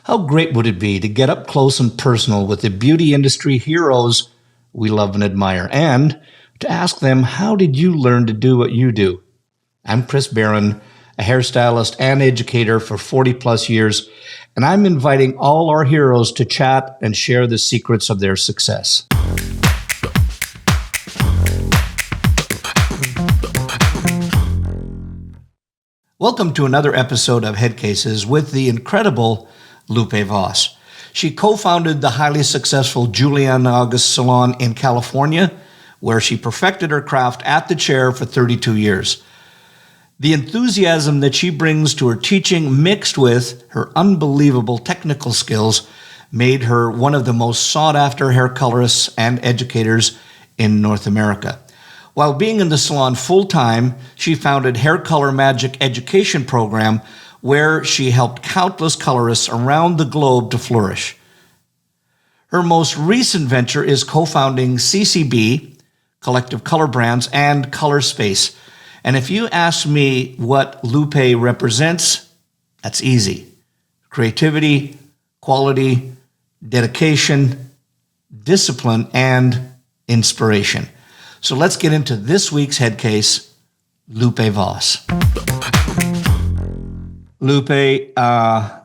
How great would it be to get up close and personal with the beauty industry heroes we love and admire, and to ask them, how did you learn to do what you do? I'm Chris Baran, a hairstylist and educator for 40 plus years, and I'm inviting all our heroes to chat and share the secrets of their success. Welcome to another episode of Headcases with the incredible Lupe Voss. She co-founded the highly successful Julian August Salon in California, where she perfected her craft at the chair for 32 years. The enthusiasm that she brings to her teaching, mixed with her unbelievable technical skills, made her one of the most sought-after hair colorists and educators in North America. While being in the salon full-time, she founded Hair Color Magic Education Program, where she helped countless colorists around the globe to flourish. Her most recent venture is co-founding CCB, Collective Color Brands, and Color Space. And if you ask me what Lupe represents, that's easy. Creativity, quality, dedication, discipline, and inspiration. So let's get into this week's head case, Lupe Voss. Lupe, I've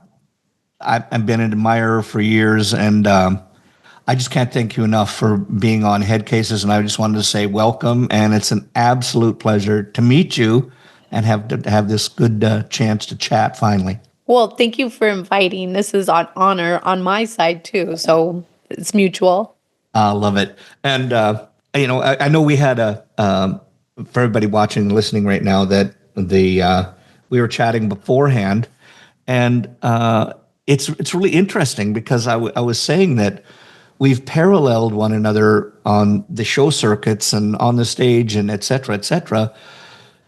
been an admirer for years, and I just can't thank you enough for being on Head Cases, and I just wanted to say welcome, and it's an absolute pleasure to meet you and have this good chance to chat finally. Well, thank you for inviting. This is an honor on my side too, so it's mutual. I love it. And I know we had for everybody watching and listening right now that we were chatting beforehand, and it's really interesting because I was saying that we've paralleled one another on the show circuits and on the stage and et cetera, et cetera.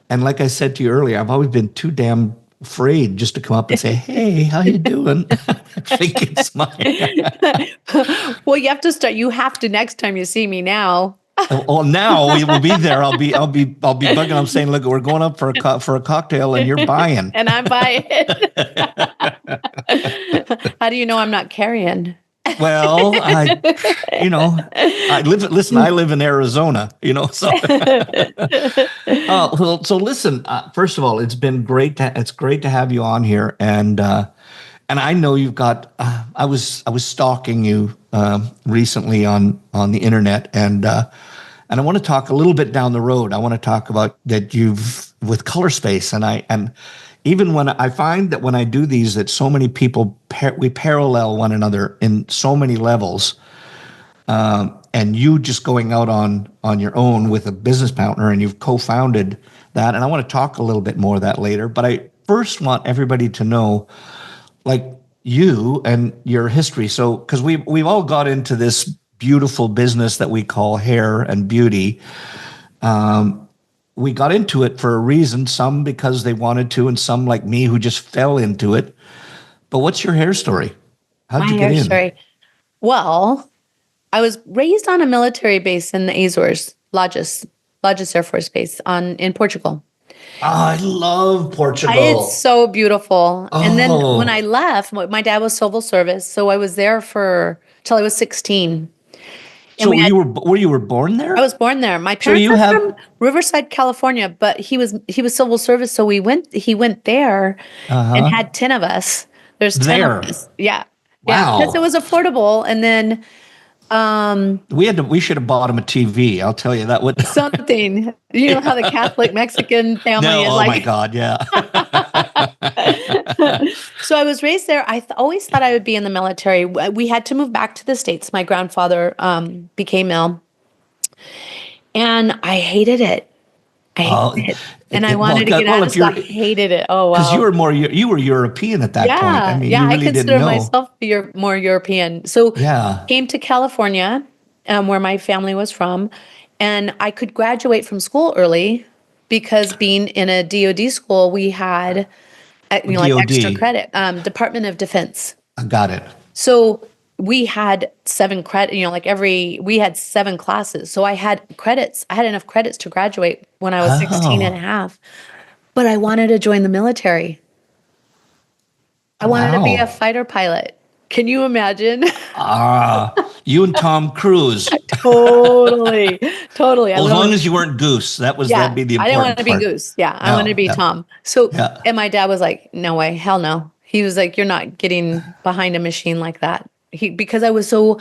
And like I said to you earlier, I've always been too damn afraid just to come up and say, "Hey, how you doing?" I think it's mine. Well, you have to next time you see me now. Well, now we will be there. I'll be bugging. I'm saying, look, we're going up for a cocktail, and you're buying, and I'm buying. How do you know I'm not carrying? Well, I live in Arizona, so. So listen. First of all, it's great to have you on here, and I know you've got. I was stalking you recently on the internet, and I want to talk a little bit down the road. I want to talk about that you've with Color Space, and even when I find that when I do these, that so many people we parallel one another in so many levels, and you just going out on your own with a business partner, and you've co-founded that, and I want to talk a little bit more of that later. But I first want everybody to know, like, you and your history. So, because we've all got into this beautiful business that we call hair and beauty. We got into it for a reason, some because they wanted to, and some like me who just fell into it. But what's your hair story? How'd you get in? Story. Well, I was raised on a military base in the Azores, Lajes Air Force Base in Portugal. I love Portugal. It's so beautiful. Oh. And then when I left, my dad was civil service, so I was there till I was 16. So you were born there? I was born there. My parents are from Riverside, California, but he was civil service, so he went there and had 10 of us. There's 10 of us. Yeah. Wow. Yeah, because it was affordable. And then we should have bought him a TV. I'll tell you that would something. You know how the Catholic Mexican family is like. Oh my God, yeah. So I was raised there. I always thought I would be in the military. We had to move back to the States. My grandfather became ill, and I hated it. I hated it. And I wanted to get out of it. I hated it. Oh, wow. Because you were European at that point. I mean, you really I consider myself more European. So came to California, where my family was from, and I could graduate from school early because being in a DoD school, we had like extra credit. Department of Defense. I got it. So we had 7 credit, we had 7 classes. So I had credits. I had enough credits to graduate when I was 16 and a half. But I wanted to join the military. I wanted to be a fighter pilot. Can you imagine? You and Tom Cruise. Totally. Well, as long as you weren't Goose, that'd be the important part. I didn't want to be Goose. Yeah, I wanted to be Tom. So, and my dad was like, "No way, hell no." He was like, "You're not getting behind a machine like that." Because I was so.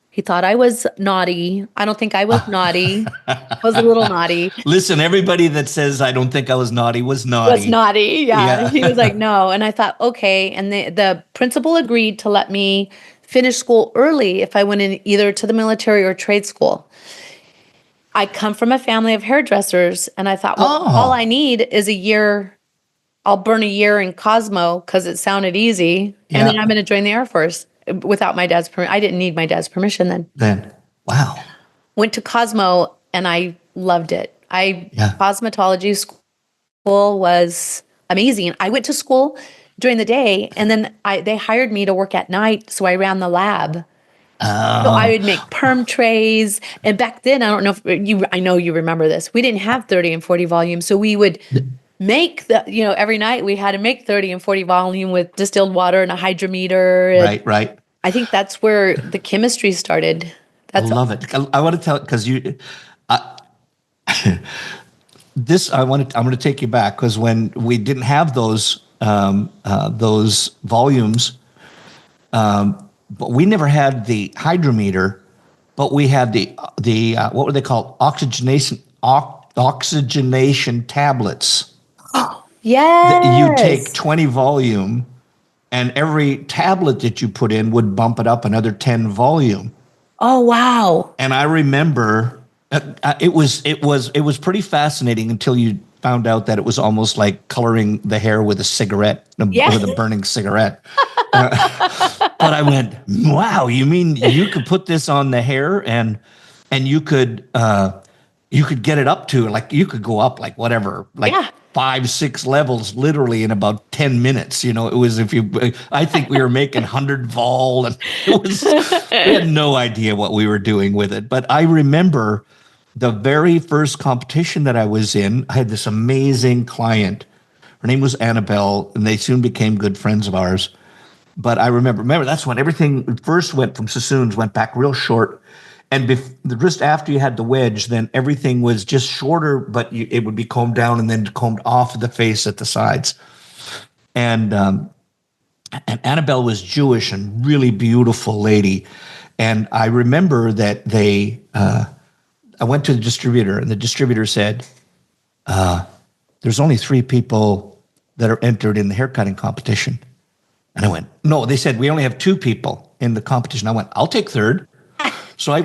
He thought I was naughty. I don't think I was naughty. I was a little naughty. Listen, everybody that says I don't think I was naughty was naughty. Was naughty, yeah. He was like, no. And I thought, okay. And the principal agreed to let me finish school early if I went in either to the military or trade school. I come from a family of hairdressers, and I thought, well, all I need is a year. I'll burn a year in Cosmo because it sounded easy. And then I'm going to join the Air Force without my dad's permission. I didn't need my dad's permission then. Wow. Went to Cosmo, and I loved it. Cosmetology school was amazing. I went to school during the day, and then they hired me to work at night, so I ran the lab. So I would make perm trays, and back then, I don't know if I know you remember this. We didn't have 30 and 40 volume, so we would make every night we had to make 30 and 40 volume with distilled water and a hydrometer. And right. I think that's where the chemistry started. I love it. I want to tell it because I'm going to take you back because when we didn't have those volumes, but we never had the hydrometer, but we had the what were they called? Oxygenation tablets. Yes. You take 20 volume, and every tablet that you put in would bump it up another 10 volume. Oh, wow. And I remember it was pretty fascinating until you found out that it was almost like coloring the hair with a cigarette, with a burning cigarette. But I went, wow, you mean you could put this on the hair and you could get it up to, like, you could go up like whatever, like 5-6 levels literally in about 10 minutes. It was, I think we were making 100 vol, and we had no idea what we were doing with it. But I remember the very first competition that I was in, I had this amazing client. Her name was Annabelle, and they soon became good friends of ours. But I remember that's when everything first went from Sassoons, went back real short. And just after you had the wedge, then everything was just shorter, but it would be combed down and then combed off the face at the sides. And Annabelle was Jewish and really beautiful lady. And I remember that I went to the distributor, and the distributor said, there's only 3 people that are entered in the haircutting competition. And I went, no, they said, we only have 2 people in the competition. I went, I'll take third. So I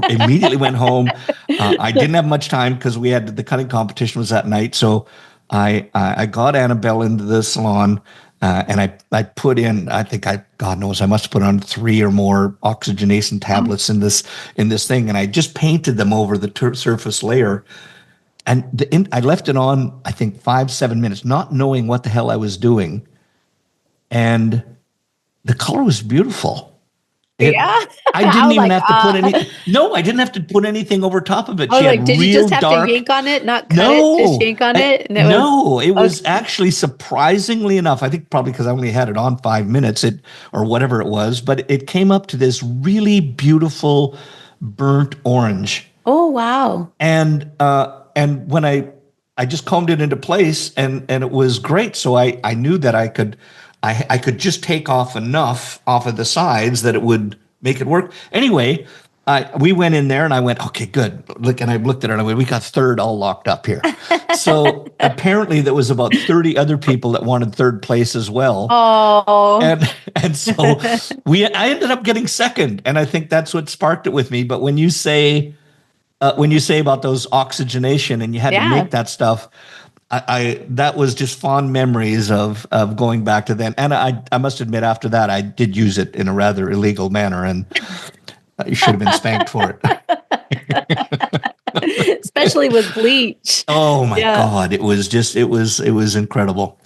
immediately went home. I didn't have much time because the cutting competition was that night. So I got Annabelle into the salon, and I put in, God knows, I must have put on 3 or more oxygenation tablets in this thing. And I just painted them over the surface layer. And I left it on, I think, 5-7 minutes, not knowing what the hell I was doing. And the color was beautiful. I didn't even have to put any. No, I didn't have to put anything over top of it. Did you just have to yank on it, not cut it, just yank on it? And it was actually surprisingly enough. I think probably because I only had it on 5 minutes, or whatever it was, but it came up to this really beautiful burnt orange. Oh wow! And when I just combed it into place, and it was great. So I knew that I could just take off enough off of the sides that it would make it work. Anyway, we went in there, and I went, okay, good. And I looked at it, and I went, we got third all locked up here. So apparently there was about 30 other people that wanted third place as well. Oh. And so I ended up getting second, and I think that's what sparked it with me. But when you say about those oxygenation and you had to make that stuff, that was just fond memories of going back to then. And I must admit, after that, I did use it in a rather illegal manner, and you should have been spanked for it. Especially with bleach. Oh my God. It was incredible.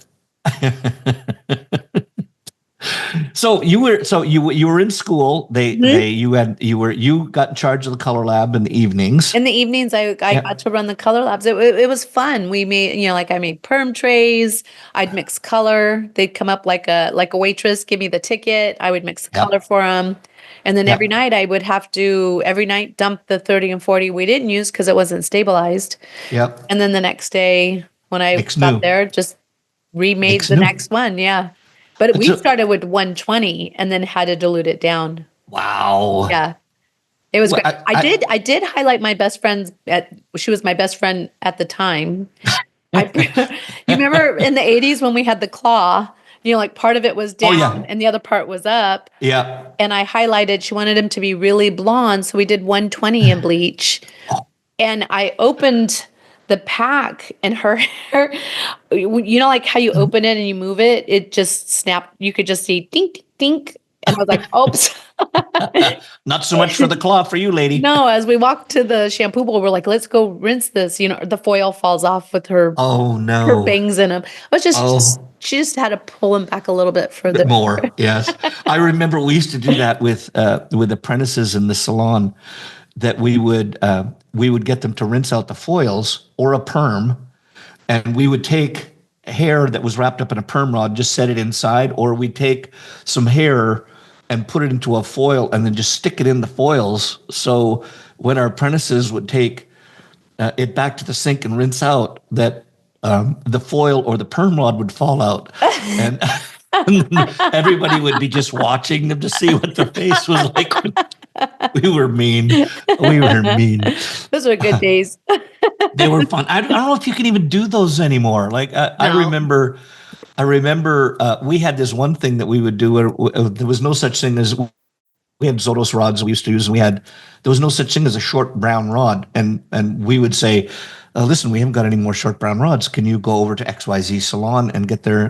So you were in school. You got in charge of the color lab in the evenings. In the evenings, I got to run the color labs. It was fun. We made, like I made perm trays. I'd mix color. They'd come up like a waitress, give me the ticket. I would mix the color for them. And then every night I would have to dump the 30 and 40 we didn't use because it wasn't stabilized. Yep. And then the next day when I got there, just remade the next one. Yeah. But we started with 120 and then had to dilute it down. Wow. Yeah. It was great. I did highlight my best friend's she was my best friend at the time. You remember in the 80s when we had the claw, like part of it was down and the other part was up. Yeah. And I highlighted, she wanted him to be really blonde. So we did 120 in bleach. And I opened the pack and her hair, like how you open it and you move it, it just snapped. You could just see dink, dink, dink. And I was like, oops. Not so much for the claw for you, lady. No, as we walked to the shampoo bowl, we're like, let's go rinse this. The foil falls off with her. Oh, no. Her bangs in them. It was she just had to pull them back a little bit further. More, yes. I remember we used to do that with apprentices in the salon, that we would get them to rinse out the foils or a perm, and we would take hair that was wrapped up in a perm rod, just set it inside, or we'd take some hair and put it into a foil and then just stick it in the foils. So when our apprentices would take it back to the sink and rinse out, that the foil or the perm rod would fall out. And, and everybody would be just watching them to see what their face was like. We were mean. We were mean. Those were good days. They were fun. I don't know if you can even do those anymore. Like no. I remember we had this one thing that we would do where there was no such thing as, we had Zotos rods we used to use, and there was no such thing as a short brown rod. And we would say, listen, we haven't got any more short brown rods. Can you go over to XYZ Salon and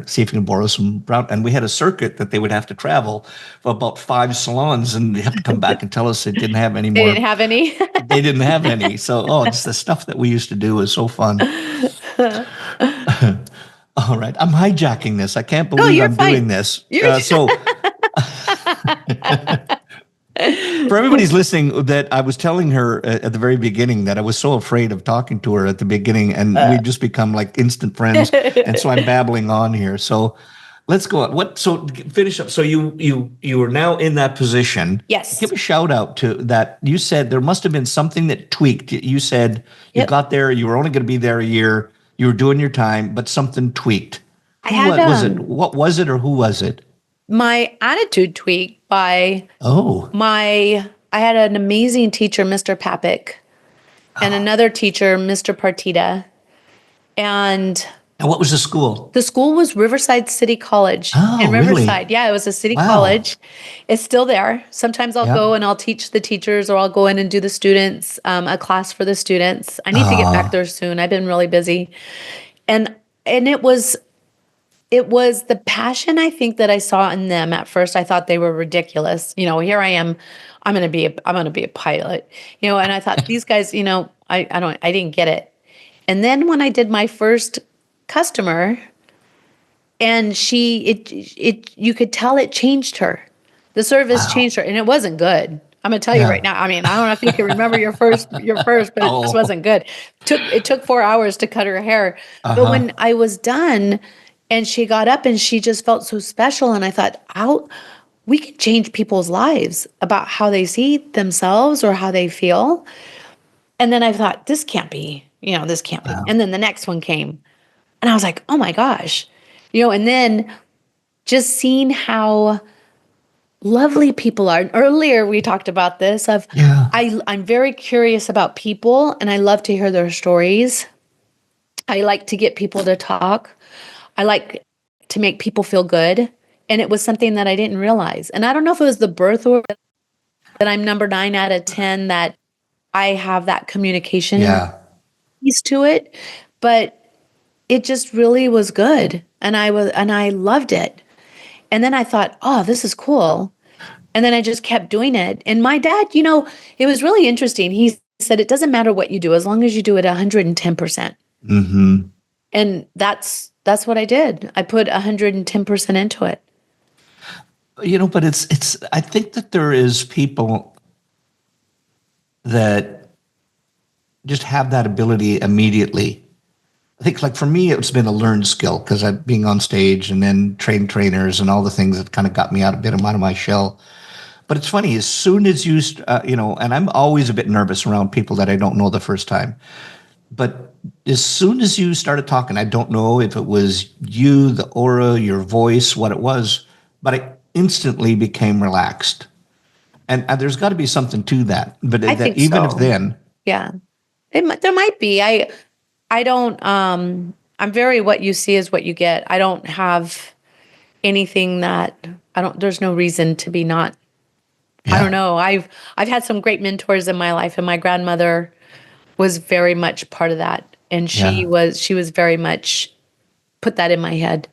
see if you can borrow some brown? And we had a circuit that they would have to travel for about 5 salons, and they have to come back and tell us they didn't have any more. They didn't have any? They didn't have any. So, it's the stuff that we used to do is so fun. All right. I'm hijacking this. I can't believe I'm doing this. For everybody's listening, that I was telling her at the very beginning that I was so afraid of talking to her at the beginning, and we've just become like instant friends. And so I'm babbling on here. So let's go on. So finish up. So you are now in that position. Yes. Give a shout out to that. You said there must have been something that tweaked. You said you got there. You were only going to be there a year. You were doing your time, but something tweaked. What was it? What was it, or who was it? My attitude tweaked by I had an amazing teacher, Mr. Papik, and another teacher, Mr. Partita. And what was the school? The school was Riverside City College in Riverside. Really? Yeah, it was a city college. It's still there. Sometimes I'll go and I'll teach the teachers, or I'll go in and do the students, a class for the students. I need to get back there soon. I've been really busy. And it was the passion, I think, that I saw in them. At first, I thought they were ridiculous. Here I am. I'm going to be a pilot. And I thought these guys, I didn't get it. And then when I did my first customer, and you could tell it changed her. The service changed her, and it wasn't good. I'm going to tell you right now. I mean, I don't know if you can remember your first, but it just wasn't good. It took 4 hours to cut her hair. But when I was done, and she got up and she just felt so special. And I thought, we can change people's lives about how they see themselves or how they feel. And then I thought, this can't be. And then the next one came. And I was like, oh my gosh. And then just seeing how lovely people are. Earlier we talked about this I'm very curious about people, and I love to hear their stories. I like to get people to talk. I like to make people feel good. And it was something that I didn't realize. And I don't know if it was the birth order that I'm number 9 out of 10, that I have that communication piece to it, but it just really was good. And I loved it. And then I thought, this is cool. And then I just kept doing it. And my dad, it was really interesting. He said, it doesn't matter what you do, as long as you do it 110%. Mm-hmm. And that's what I did. I put 110% into it. But I think that there is people that just have that ability immediately. I think, like, for me, it's been a learned skill because I'm being on stage and then trained trainers and all the things that kind of got me out out of my shell. But it's funny, as soon as and I'm always a bit nervous around people that I don't know the first time. But as soon as you started talking, I don't know if it was you, the aura, your voice, what it was, but I instantly became relaxed. And there's got to be something to that. But I that think even if so. then, Yeah. There might be. I don't, I'm very, what you see is what you get. I don't have anything that there's no reason to be not. I don't yeah, know. I've had some great mentors in my life, and my grandmother was very much part of that. And yeah, she was very much put that in my head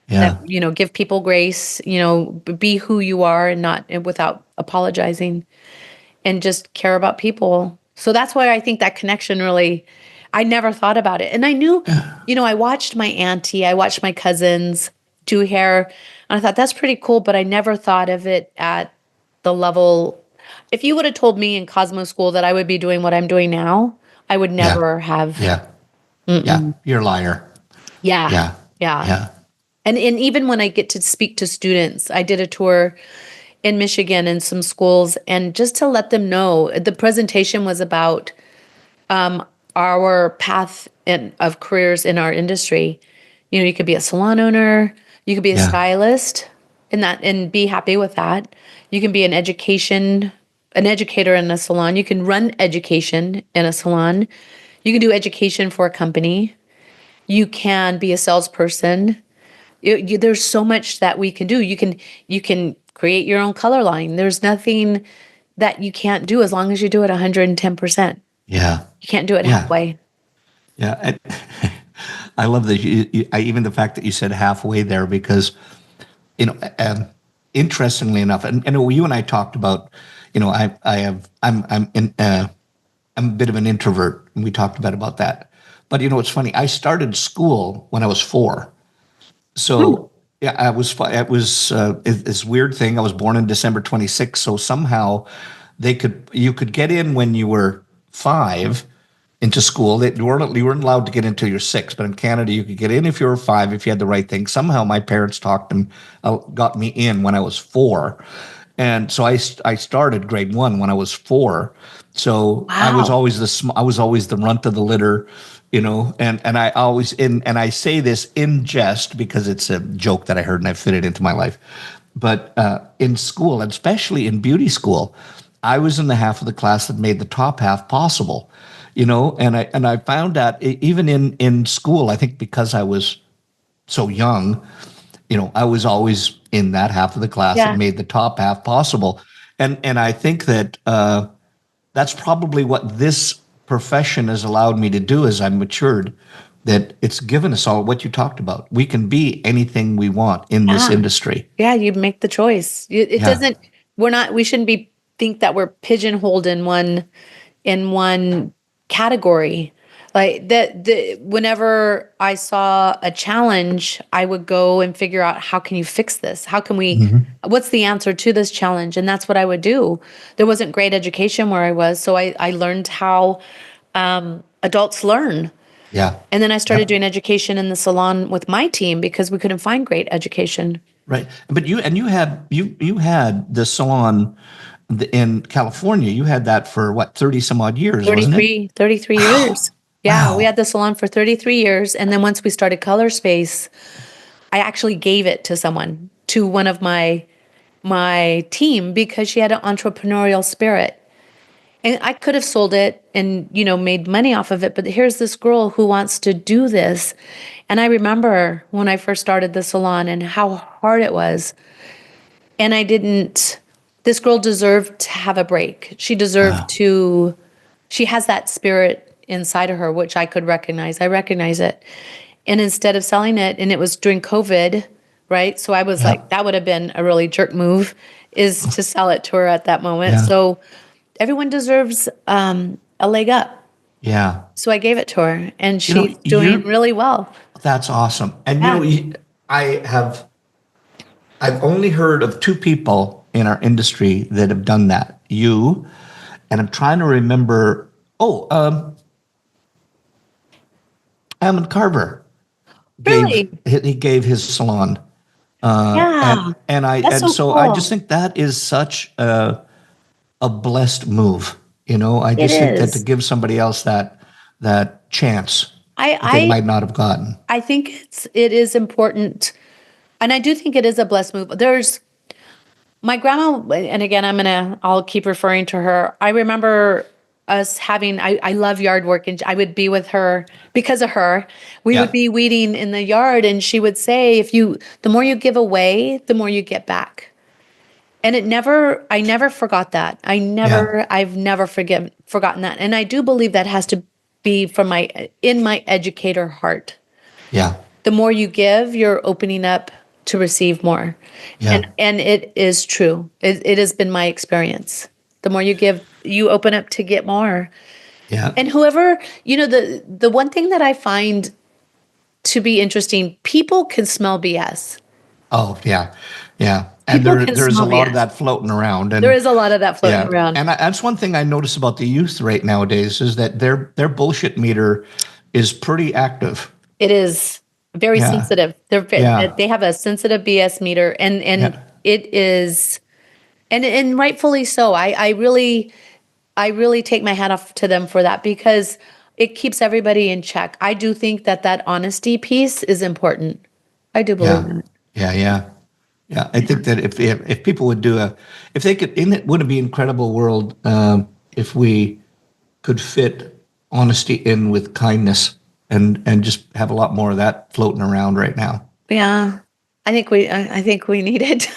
that, yeah, give people grace, be who you are and not and without apologizing, and just care about people. So that's why I think that connection really, I never thought about it. And I knew, I watched my auntie, I watched my cousins do hair, and I thought that's pretty cool, but I never thought of it at the level. If you would have told me in Cosmo School that I would be doing what I'm doing now, I would yeah, never have. yeah, yeah. Mm-mm. You're a liar. Yeah. Yeah, Yeah. yeah, And even when I get to speak to students, I did a tour in Michigan in some schools, and just to let them know, the presentation was about our path of careers in our industry. You could be a salon owner, you could be a yeah, stylist, and be happy with that. You can be an educator in a salon. You can run education in a salon. You can do education for a company. You can be a salesperson. There's so much that we can do. You can create your own color line. There's nothing that you can't do as long as you do it 110%. yeah, You can't do it yeah, halfway. yeah. I love that even the fact that you said halfway there because you know, interestingly enough, and you and I talked about, I'm a bit of an introvert, and we talked about that. But it's funny. I started school when I was 4, Hmm. so yeah, It was this weird thing. I was born in December 26th, so somehow you could get in when you were 5 into school. That you weren't allowed to get until you're 6, but in Canada you could get in if you were 5 if you had the right thing. Somehow my parents talked and got me in when I was 4, and so I started grade 1 when I was 4. So Wow. I was always the runt of the litter, and I always and I say this in jest because it's a joke that I heard and I fit it into my life. But in school, and especially in beauty school, I was in the half of the class that made the top half possible, and I found that even in school, I think because I was so young, I was always in that half of the class that Yeah. made the top half possible. And I think that that's probably what this profession has allowed me to do as I've matured, that it's given us all what you talked about. We can be anything we want in this Yeah. industry. Yeah, you make the choice. It Yeah. doesn't, we shouldn't be think that we're pigeonholed in one category. Like whenever I saw a challenge, I would go and figure out, how can you fix this? Hmm. What's the answer to this challenge? And that's what I would do. There wasn't great education where I was, so I learned how adults learn. Yeah. And then I started Yep. doing education in the salon with my team because we couldn't find great education. Right. But you had the salon in California. You had that for what, 30 some odd years, wasn't it? 33 Wow. years. Yeah, we Wow. had the salon for 33 years. And then once we started Color Space, I actually gave it to someone, to one of my team, because she had an entrepreneurial spirit. And I could have sold it and, made money off of it, but here's this girl who wants to do this. And I remember when I first started the salon and how hard it was. And I didn't, this girl deserved to have a break. Wow. She has that spirit inside of her, which I could recognize. I recognize it. And instead of selling it, and it was during COVID, right? So I was like, Yep. that would have been a really jerk move, is to sell it to her at that moment. Yeah. So everyone deserves a leg up. Yeah. So I gave it to her, and You know, she's doing you're really well. That's awesome. And Yeah. I have I've only heard of two people in our industry that have done that. You, and I'm trying to remember. Oh, Hammond Carver Really? he gave his salon, Yeah. That's and so so I just cool. think that is such a blessed move. I It just think that to is. give somebody else that chance that they I might not have gotten. I think it is important, and I do think it is a blessed move. There's my grandma, and again, I'll keep referring to her. I remember us having, I love yard work, and I would be with her because of her. We would Yeah, be weeding in the yard, and she would say, the more you give away, the more you get back. And I never forgot that. yeah, I've never forgotten that. And I do believe that has to be in my educator heart. yeah, The more you give, you're opening up to receive more. yeah, And it is true. It has been my experience. The more you give, you open up to get more. yeah. And whoever, the one thing that I find to be interesting, people can smell BS. Oh, yeah, yeah. And People can there's a smell lot of BS. that floating around, There and is a lot of that floating yeah, around. and that's one thing I notice about the youth right nowadays is that their bullshit meter is pretty active. It is very Yeah, sensitive. yeah, They have a sensitive BS meter, and yeah, it is, and rightfully so. I really take my hat off to them for that because it keeps everybody in check. I do think that honesty piece is important. I do believe yeah, that. yeah, yeah. Yeah, I Yeah. think that if people would if they could, in it would it be an incredible world if we could fit honesty in with kindness and just have a lot more of that floating around right now. Yeah. I think we need it.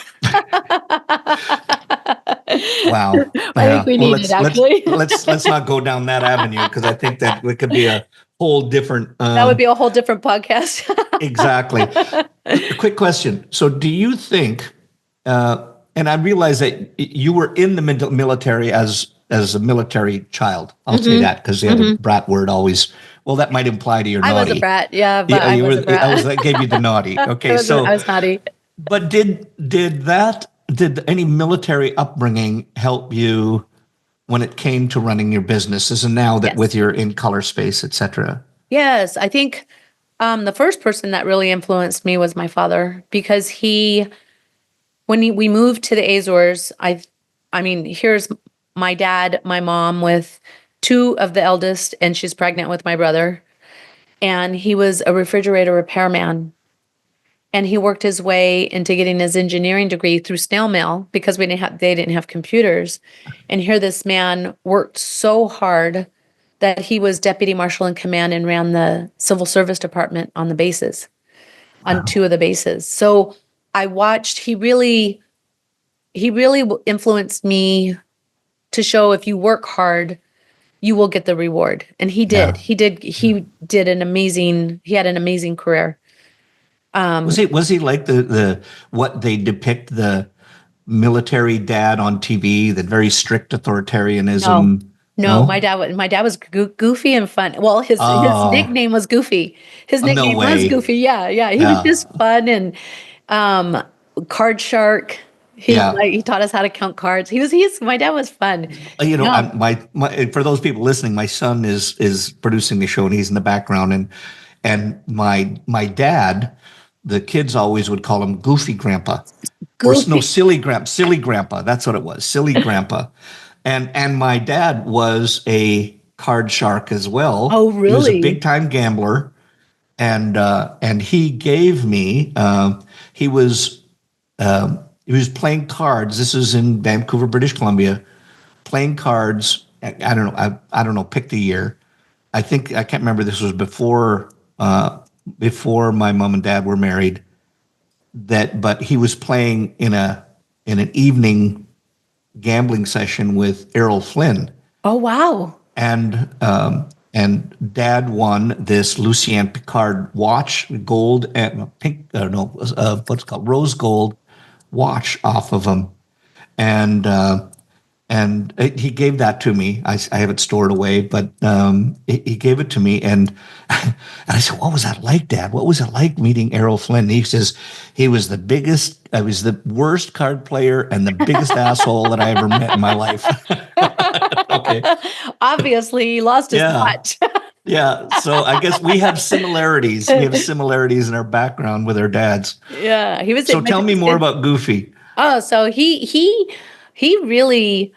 Wow. I think Yeah. we Well, need it actually. let's not go down that avenue because I think that it could be a whole different. That would be a whole different podcast. Exactly. A quick question. So, do you think? And I realize that you were in the military as a military child. I'll say Hmm. that because the other Hmm. brat word always. Well, that might imply to you're I was a naughty. brat. Yeah, but Yeah, I you was were. a brat. That gave you the naughty. Okay, I so was naughty. but did any military upbringing help you when it came to running your businesses and now that with Yes. your in color space, etc.? Yes, I think the first person that really influenced me was my father because we moved to the Azores, I mean, here's my dad, my mom with two of the eldest, and she's pregnant with my brother. And he was a refrigerator repairman. And he worked his way into getting his engineering degree through snail mail because they didn't have computers. And here this man worked so hard that he was deputy marshal in command and ran the civil service department on the bases, on Wow. two of the bases. So I watched, he really influenced me to show if you work hard, you will get the reward. And he did. Yeah. He had an amazing career. Was he like the what they depict the military dad on TV, the very strict No, authoritarianism? no, No. my dad was goofy and fun. Well, his Oh, nickname was Goofy. His no nickname was way. Goofy. Yeah, yeah. He was Yeah. just fun and um, card shark. Yeah. He taught us how to count cards. My dad was fun. Yeah. My for those people listening, my son is producing the show and he's in the background and my dad, the kids always would call him Goofy Grandpa. Or no, Goofy. silly grandpa. That's what it was, silly grandpa. And my dad was a card shark as well. Oh, He was a big really? time gambler, and he gave me. He was he was playing cards. This is in Vancouver, British Columbia, playing cards. I don't know. I don't know. Pick the year. I think I can't remember. This was before my mom and dad were married. But he was playing in an evening gambling session with Errol Flynn, Oh, wow. and Dad won this Lucien Picard watch, gold and pink, no, what's it called, rose gold watch off of him, and And he gave that to me. I have it stored away, but he gave it to me. And, and I said, what was that like, Dad? What was it like meeting Errol Flynn? And he says, he was I was the worst card player and the biggest asshole that I ever met in my life. Okay. Obviously, he lost his touch. Yeah. So I guess we have similarities. We have similarities in our background with our dads. Yeah. He was. So tell me more about Goofy. Oh, so he really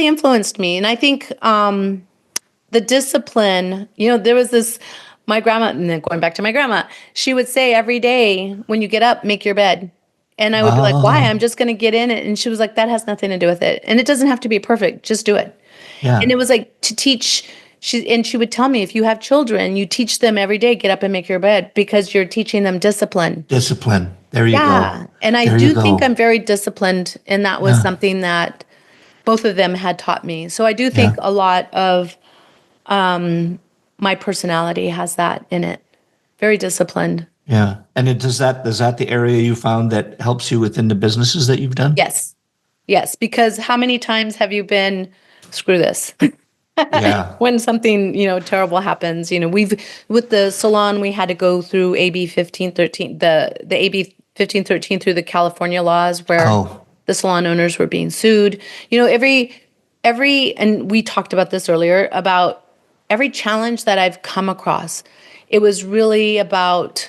influenced me. And I think the discipline, there was this, my grandma, and then going back to my grandma, she would say every day, when you get up, make your bed. And I would be like, why? I'm just going to get in it. And she was like, that has nothing to do with it. And it doesn't have to be perfect. Just do it. Yeah. And it was like to teach. She would tell me, if you have children, you teach them every day, get up and make your bed, because you're teaching them discipline. Discipline. There you go. Yeah. And I do think I'm very disciplined. And that was something that both of them had taught me. So I do think a lot of my personality has that in it. Very disciplined. Yeah. And is that the area you found that helps you within the businesses that you've done? Yes. Yes. Because how many times have you been, screw this? Yeah. When something, terrible happens, with the salon, we had to go through AB 1513, the AB 1513 through the California laws where the salon owners were being sued. And we talked about this earlier, about every challenge that I've come across, it was really about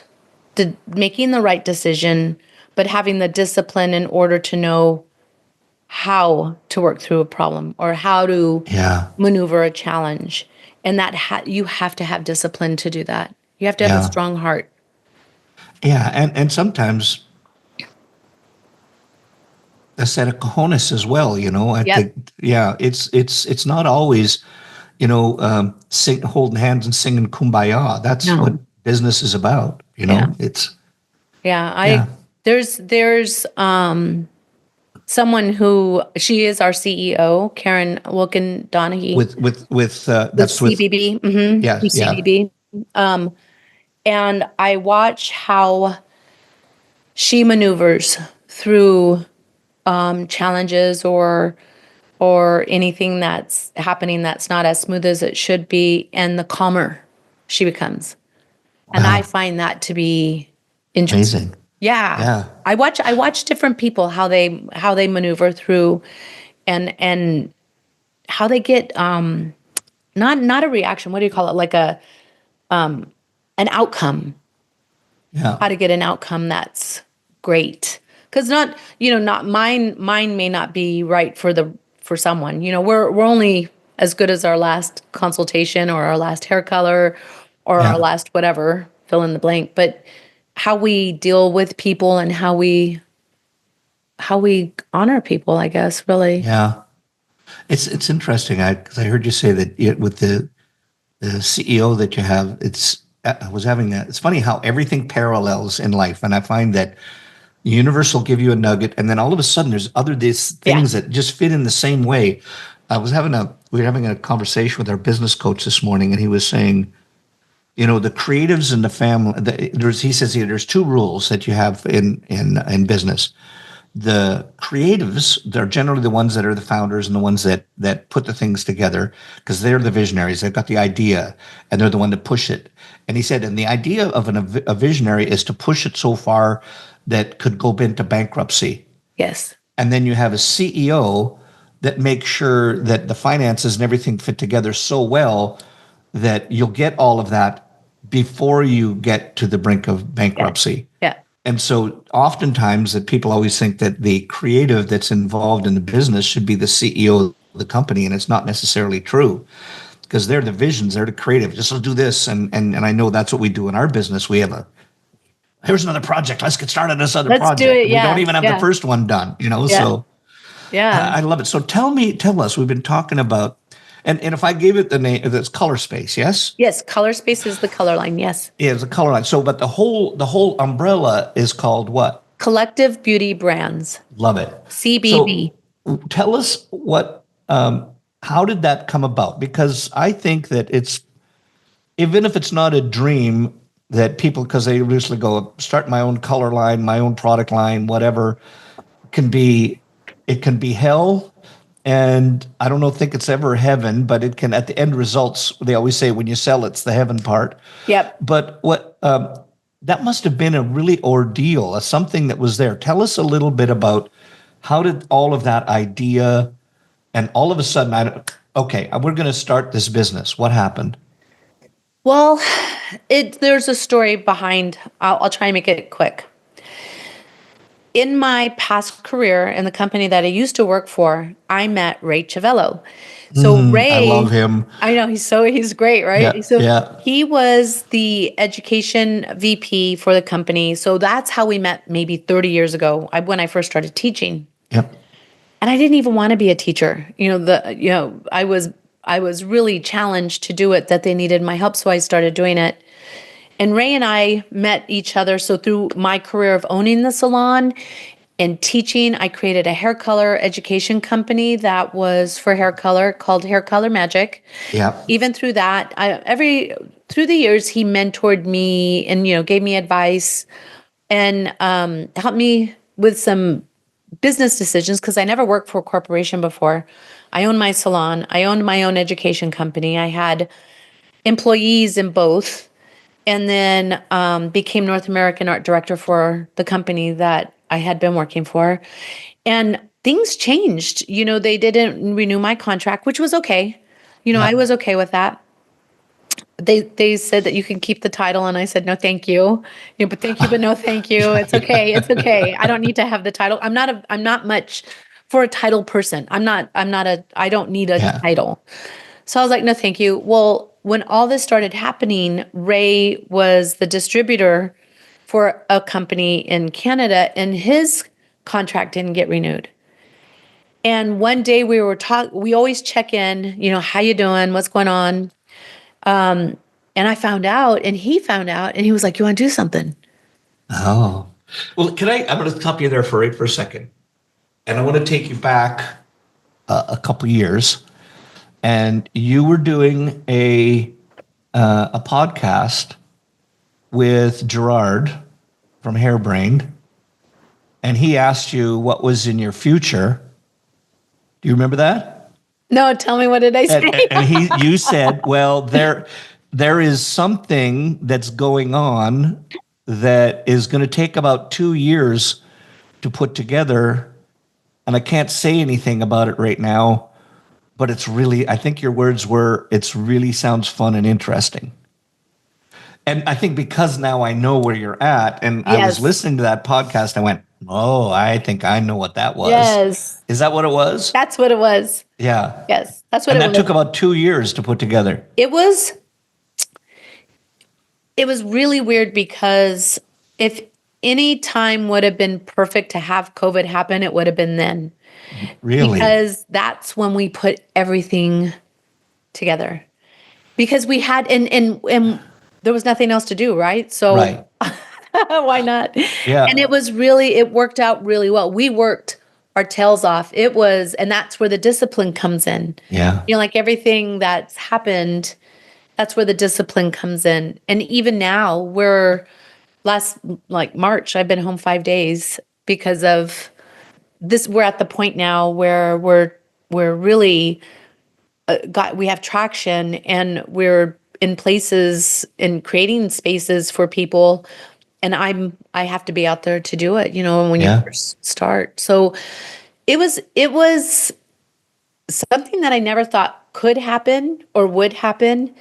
making the right decision, but having the discipline in order to know how to work through a problem or how to maneuver a challenge. And that you have to have discipline to do that. You have to have a strong heart. Yeah. And sometimes a set of cojones as well, I think, it's not always, holding hands and singing Kumbaya. That's what business is about, There's someone who, she is our CEO, Karen Wilkin Donaghy. With CBB. Mm-hmm. Yeah. CBB. And I watch how she maneuvers through challenges or anything that's happening that's not as smooth as it should be, and the calmer she becomes. And I find that to be interesting. Amazing. Yeah. I watch different people, how they maneuver through and how they get not a reaction, what do you call it? Like an outcome. Yeah. How to get an outcome that's great. Cuz not mine may not be right for someone. We're only as good as our last consultation or our last hair color or our last whatever, fill in the blank, but how we deal with people and how we honor people, I guess, really. Yeah. It's interesting. Because I heard you say that with the CEO that you have, it's funny how everything parallels in life. And I find that the universe will give you a nugget, and then all of a sudden there's these things that just fit in the same way. We were having a conversation with our business coach this morning, and he was saying, the creatives in the family, he says there's two rules that you have in business. The creatives, they're generally the ones that are the founders and the ones that put the things together, because they're the visionaries. They've got the idea and they're the one to push it. And he said, and the idea of a visionary is to push it so far that could go into bankruptcy. Yes. And then you have a CEO that makes sure that the finances and everything fit together so well that you'll get all of that before you get to the brink of bankruptcy. Yeah. And so oftentimes that people always think that the creative that's involved in the business should be the CEO of the company, and it's not necessarily true, because they're the visions, they're the creative. Just let's do this. And I know that's what we do in our business. We have here's another project. Let's get started on this other project. Do it. We don't even have the first one done, so I love it. So tell us, we've been talking about, and if I gave it the name, it's Color Space, yes? Yes, Color Space is the color line, yes. Yeah, it's a color line. So, but the whole umbrella is called what? Collective Beauty Brands. Love it. CBB. So, tell us how did that come about? Because I think that even if it's not a dream that people, because they usually go, start my own color line, my own product line, whatever, it can be hell. And I don't know, think it's ever heaven, but it can, at the end results, they always say when you sell, it's the heaven part. Yep. But that must have been a really ordeal, something that was there. Tell us a little bit about how did all of that idea, and all of a sudden, okay, we're going to start this business. What happened? Well, there's a story behind. I'll try and make it quick. In my past career in the company that I used to work for, I met Ray Ciavello. So I love him. I know he's great, right? Yeah, So yeah. he was the education VP for the company. So that's how we met maybe 30 years ago when I first started teaching. Yep. And I didn't even want to be a teacher. I was really challenged to do it, that they needed my help, so I started doing it. And Ray and I met each other. So through my career of owning the salon and teaching, I created a hair color education company that was for hair color called Hair Color Magic. Yeah. Even through that, through the years, he mentored me and gave me advice and helped me with some business decisions, because I never worked for a corporation before. I owned my salon. I owned my own education company. I had employees in both, and then became North American art director for the company that I had been working for. And things changed. They didn't renew my contract, which was okay. I was okay with that. They said that you can keep the title, and I said no, thank you. But thank you, but no, thank you. It's okay. It's okay. I don't need to have the title. I'm not much for a title person. I don't need a title. So I was like, no, thank you. Well, when all this started happening, Ray was the distributor for a company in Canada, and his contract didn't get renewed. And one day we always check in, how you doing? What's going on? And I found out, and he found out, and he was like, you want to do something? Oh, well, I'm going to stop you there for a second. And I want to take you back a couple years. And you were doing a podcast with Gerard from Hairbrained, and he asked you what was in your future. Do you remember that? No, tell me, what did I say? And you said, well, there is something that's going on that is going to take about 2 years to put together, and I can't say anything about it right now. But it's really, I think your words were, it's really sounds fun and interesting. And I think because now I know where you're at, and I was listening to that podcast, I went, oh, I think I know what that was. Yes. Is that what it was? That's what it was. Yeah. Yes, that's what it was. And that took about 2 years to put together. It was really weird, because if any time would have been perfect to have COVID happen, it would have been then. Really? Because that's when we put everything together. Because we had, and there was nothing else to do, right? So right. Why not? Yeah. And it worked out really well. We worked our tails off. And that's where the discipline comes in. Yeah. Like everything that's happened, that's where the discipline comes in. And even now, March, I've been home 5 days because of this. We're at the point now where we're really we have traction, and we're in places and creating spaces for people. And I have to be out there to do it, when you first start. So it was something that I never thought could happen or would happen.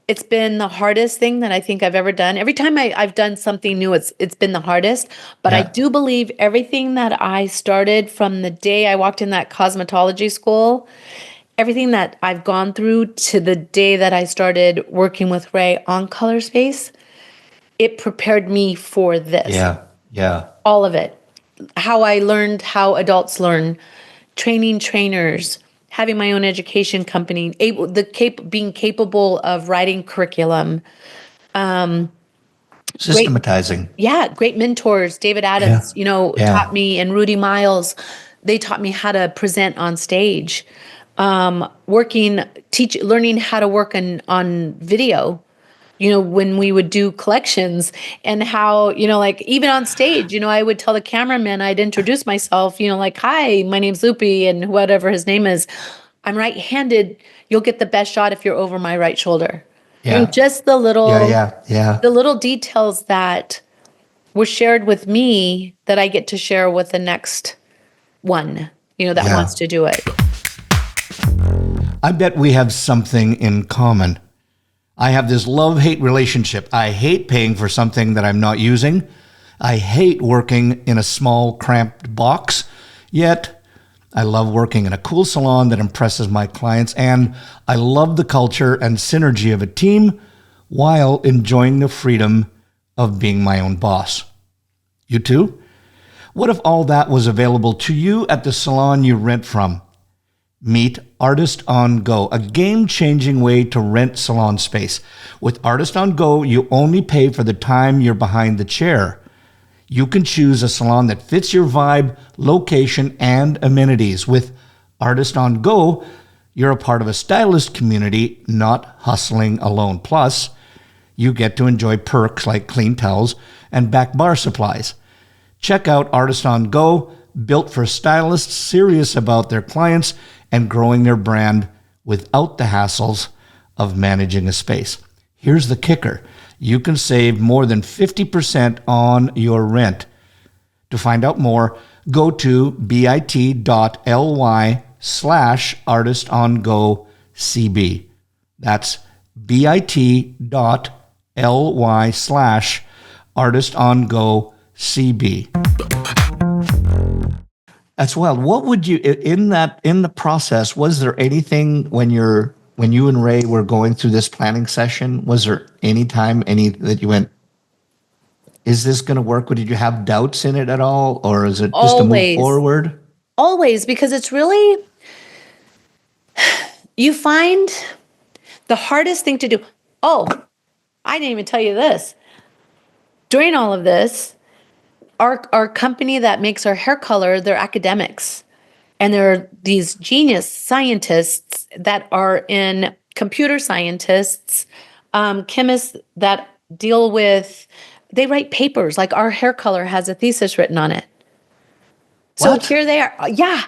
It's been the hardest thing that I think I've ever done. Every time I've done something new, it's been the hardest. But I do believe everything that I started from the day I walked in that cosmetology school, everything that I've gone through to the day that I started working with Ray on Color Space, it prepared me for this. Yeah, yeah. All of it. How I learned how adults learn, training trainers, having my own education company, being capable of writing curriculum. Systematizing. Great mentors. David Adams, taught me, and Rudy Miles, they taught me how to present on stage. Learning how to work on video. when we would do collections and how, like even on stage, I would tell the cameraman, I'd introduce myself, like, hi, my name's Lupe and whatever his name is. I'm right-handed. You'll get the best shot if you're over my right shoulder. Yeah. Just the Yeah. the little details that were shared with me that I get to share with the next one, that wants to do it. I bet we have something in common. I have this love-hate relationship. I hate paying for something that I'm not using. I hate working in a small, cramped box. Yet, I love working in a cool salon that impresses my clients, and I love the culture and synergy of a team while enjoying the freedom of being my own boss. You too? What if all that was available to you at the salon you rent from? Meet Artist on Go, a game-changing way to rent salon space. With Artist on Go, you only pay for the time you're behind the chair. You can choose a salon that fits your vibe, location, and amenities. With Artist on Go, you're a part of a stylist community, not hustling alone. Plus, you get to enjoy perks like clean towels and back bar supplies. Check out Artist on Go, built for stylists serious about their clients and growing their brand without the hassles of managing a space. Here's the kicker. You can save more than 50% on your rent. To find out more, go to bit.ly/artistongocb. That's bit.ly/artistongocb. That's wild. What would you in the process? Was there anything when you and Ray were going through this planning session? Was there any that you went, is this going to work? Or did you have doubts in it at all, or is it just a move forward? Always, because it's really, you find the hardest thing to do. Oh, I didn't even tell you this. During all of this, our company that makes our hair color, they're academics. And they're these genius scientists that are in computer scientists, chemists that deal with, they write papers. Like our hair color has a thesis written on it. So here they are. Yeah.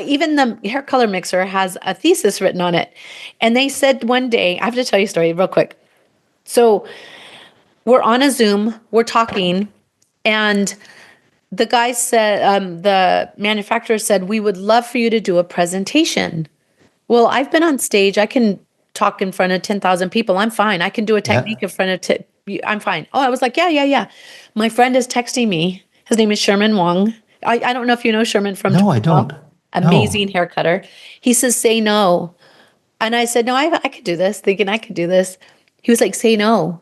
Even the hair color mixer has a thesis written on it. And they said one day, I have to tell you a story real quick. So we're on a Zoom, we're talking, and the guy said, the manufacturer said, we would love for you to do a presentation. Well, I've been on stage. I can talk in front of 10,000 people. I'm fine. I can do a technique in front of, I'm fine. Oh, I was like, yeah. My friend is texting me. His name is Sherman Wong. I don't know if you know Sherman from No, I don't. Amazing hair cutter. He says, say no. And I said, no, I could do this, thinking I could do this. He was like, say no.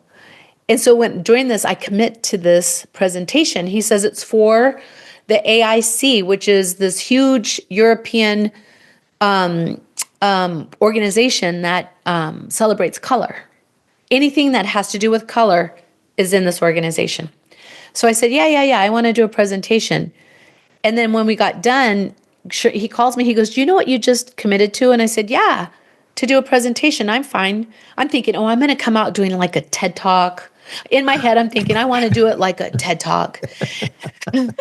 And so during this, I commit to this presentation. He says it's for the AIC, which is this huge European organization that celebrates color. Anything that has to do with color is in this organization. So I said, yeah, I want to do a presentation. And then when we got done, he calls me, he goes, do you know what you just committed to? And I said, yeah, to do a presentation. I'm fine. I'm thinking, I'm going to come out doing like a TED Talk. In my head, I'm thinking, I want to do it like a TED Talk. And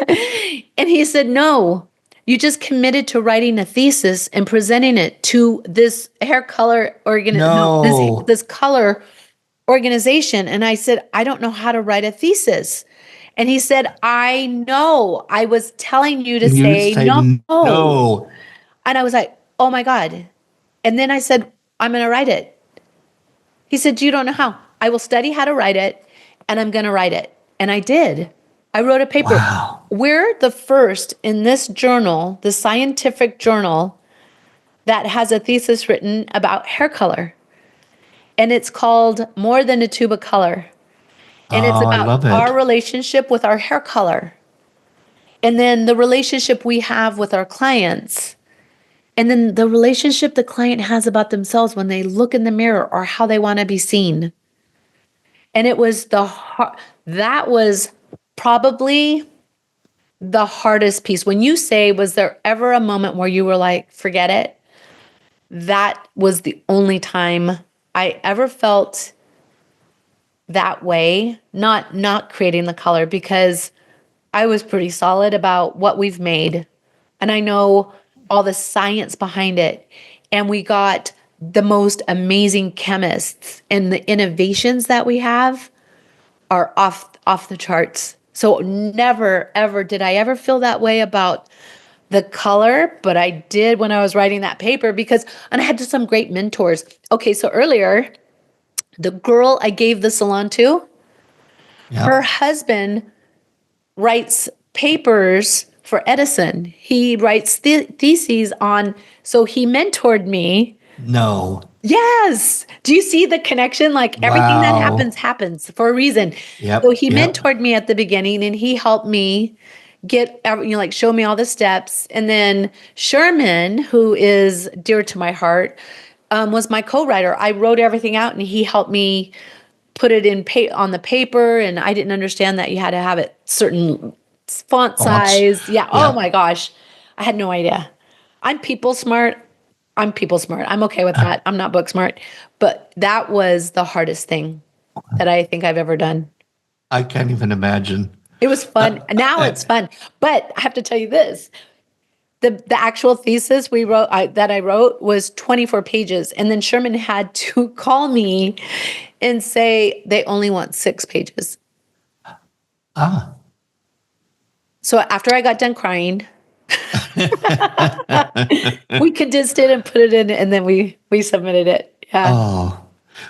he said, no, you just committed to writing a thesis and presenting it to this hair color this color organization. And I said, I don't know how to write a thesis. And he said, I know. I was telling you to say no. And I was like, oh my God. And then I said, I'm going to write it. He said, you don't know how. I will study how to write it, and I'm going to write it. And I did. I wrote a paper. Wow. We're the first in this journal, the scientific journal, that has a thesis written about hair color. And it's called More Than a Tube of Color. And it's about our relationship with our hair color. And then the relationship we have with our clients. And then the relationship the client has about themselves when they look in the mirror or how they want to be seen. And it was that was probably the hardest piece. When you say, was there ever a moment where you were like, forget it? That was the only time I ever felt that way, not creating the color, because I was pretty solid about what we've made. And I know all the science behind it. And we got the most amazing chemists, and the innovations that we have are off the charts. So never ever did I ever feel that way about the color, but I did when I was writing that paper, and I had some great mentors. Okay, so earlier, the girl I gave the salon to, her husband writes papers for Edison. He writes theses on, so he mentored me. No. Yes. Do you see the connection? Like everything that happens for a reason. Yep. So he mentored me at the beginning, and he helped me get, like show me all the steps. And then Sherman, who is dear to my heart, was my co-writer. I wrote everything out, and he helped me put it on the paper. And I didn't understand that you had to have it certain font size. Yeah. Oh my gosh. I had no idea. I'm people smart. I'm okay with that. I'm not book smart. But that was the hardest thing that I think I've ever done. I can't even imagine. It was fun. Now it's fun. But I have to tell you this. The actual thesis that I wrote was 24 pages. And then Sherman had to call me and say they only want 6 pages. So after I got done crying, we condensed it and put it in, and then we submitted it. Yeah. Oh,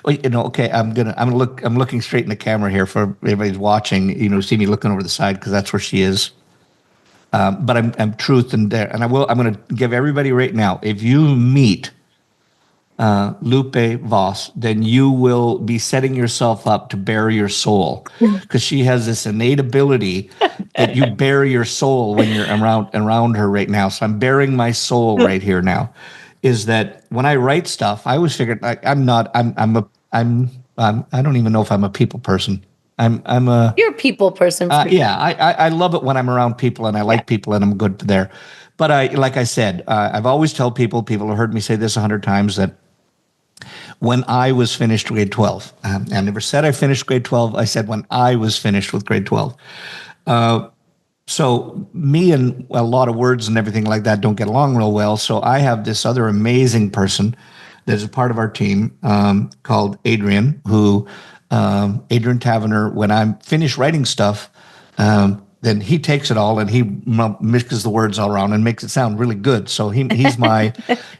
well, okay. I'm looking straight in the camera here for everybody's watching. See me looking over the side because that's where she is. But I'm truth and dare, and I'm going to give everybody right now. If you meet Lupe Voss, then you will be setting yourself up to bury your soul, because she has this innate ability that you bury your soul when you're around her right now. So I'm burying my soul right here now. Is that when I write stuff, I always figured I don't even know if I'm a people person. You're a people person. Yeah, I love it when I'm around people, and I like people, and I'm good there. But like I said, I've always told people have heard me say this 100 times, that when I was finished grade 12, I never said I finished grade 12. I said when I was finished with grade 12. So me and a lot of words and everything like that don't get along real well. So I have this other amazing person that is a part of our team, called Adrian, Adrian Taverner. When I'm finished writing stuff, then he takes it all and he mixes the words all around and makes it sound really good. So he's my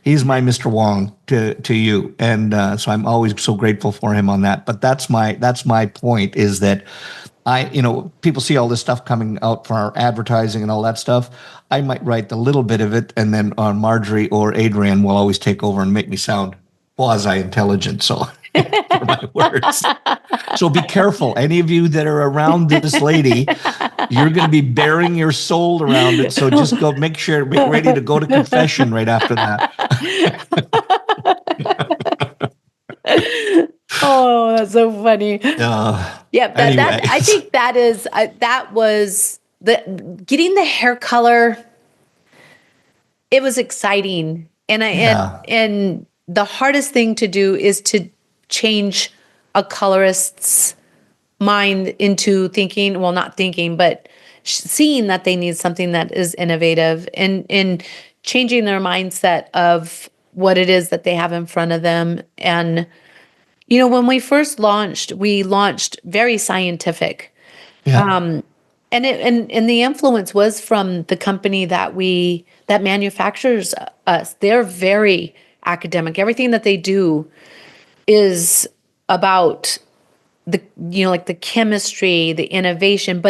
Mr. Wong to you, and so I'm always so grateful for him on that. But that's my point, is that people see all this stuff coming out for our advertising and all that stuff. I might write a little bit of it, and then Marjorie or Adrian will always take over and make me sound quasi-intelligent. So. For my words. So be careful. Any of you that are around this lady, you're going to be bearing your soul around it. So just make ready to go to confession right after that. Oh, that's so funny. Anyway. I think that was getting the hair color. It was exciting. And the hardest thing to do is to change a colorist's mind into thinking, well, not thinking, but seeing that they need something that is innovative, and changing their mindset of what it is that they have in front of them. And, when we first launched, we launched very scientific. And the influence was from the company that manufactures us. They're very academic. Everything that they do is about the chemistry, the innovation,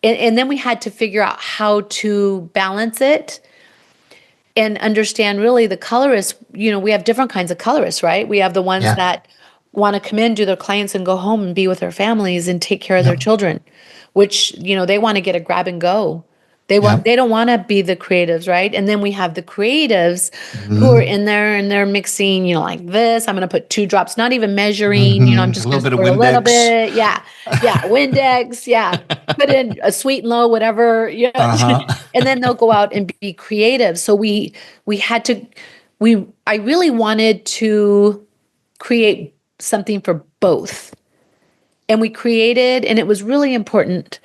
and then we had to figure out how to balance it and understand really the colorists. We have different kinds of colorists, right? We have the ones that want to come in, do their clients, and go home and be with their families and take care of their children, which, they want to get a grab and go. They don't want to be the creatives, right? And then we have the creatives who are in there and they're mixing, like this. I'm going to put 2 drops, not even measuring. I'm just going to pour a little bit. Yeah. Windex. Yeah. Put in a sweet and low, whatever. Yeah. And then they'll go out and be creative. So I really wanted to create something for both. And we created, and it was really important,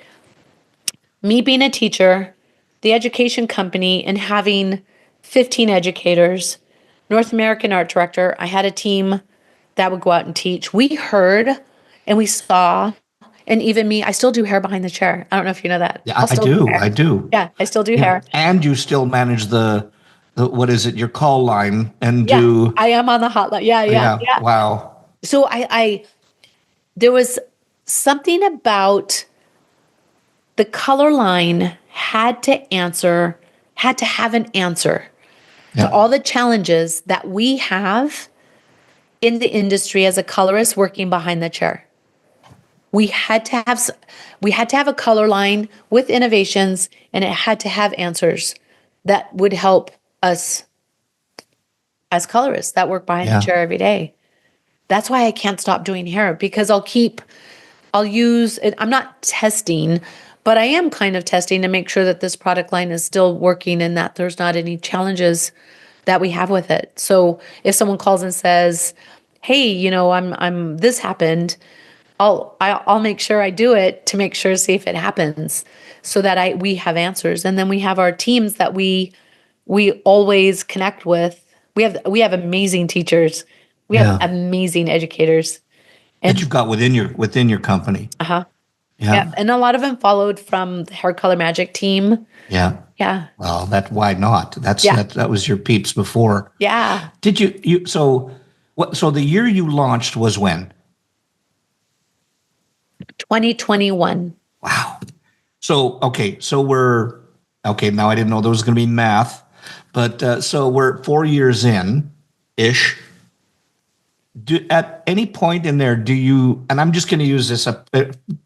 me being a teacher, the education company, and having 15 educators, North American art director. I had a team that would go out and teach. We heard and we saw, and even me, I still do hair behind the chair. I don't know if you know that. Yeah, I do. I do. Yeah, I still do hair. And you still manage the what is it, your call line and Yeah, do. I am on the hotline. Yeah. Yeah. Wow. So there was something about the color line had to have an answer to all the challenges that we have in the industry as a colorist working behind the chair. We had to have a color line with innovations, and it had to have answers that would help us as colorists that work behind the chair every day. That's why I can't stop doing hair, because I'll use it. I'm not testing, but I am kind of testing to make sure that this product line is still working and that there's not any challenges that we have with it. So if someone calls and says, "Hey, I'm this happened," I'll make sure I do it to make sure, see if it happens, so that we have answers. And then we have our teams that we always connect with. We have amazing teachers. We have amazing educators. That you've got within your company. Yeah. And a lot of them followed from the Hair Color Magic team. Yeah. Well, why not? That was your peeps before. Yeah. Did you so the year you launched was when? 2021. Wow. So now I didn't know there was going to be math, but so we're 4 years in ish. At any point in there, do you, and I'm just going to use this,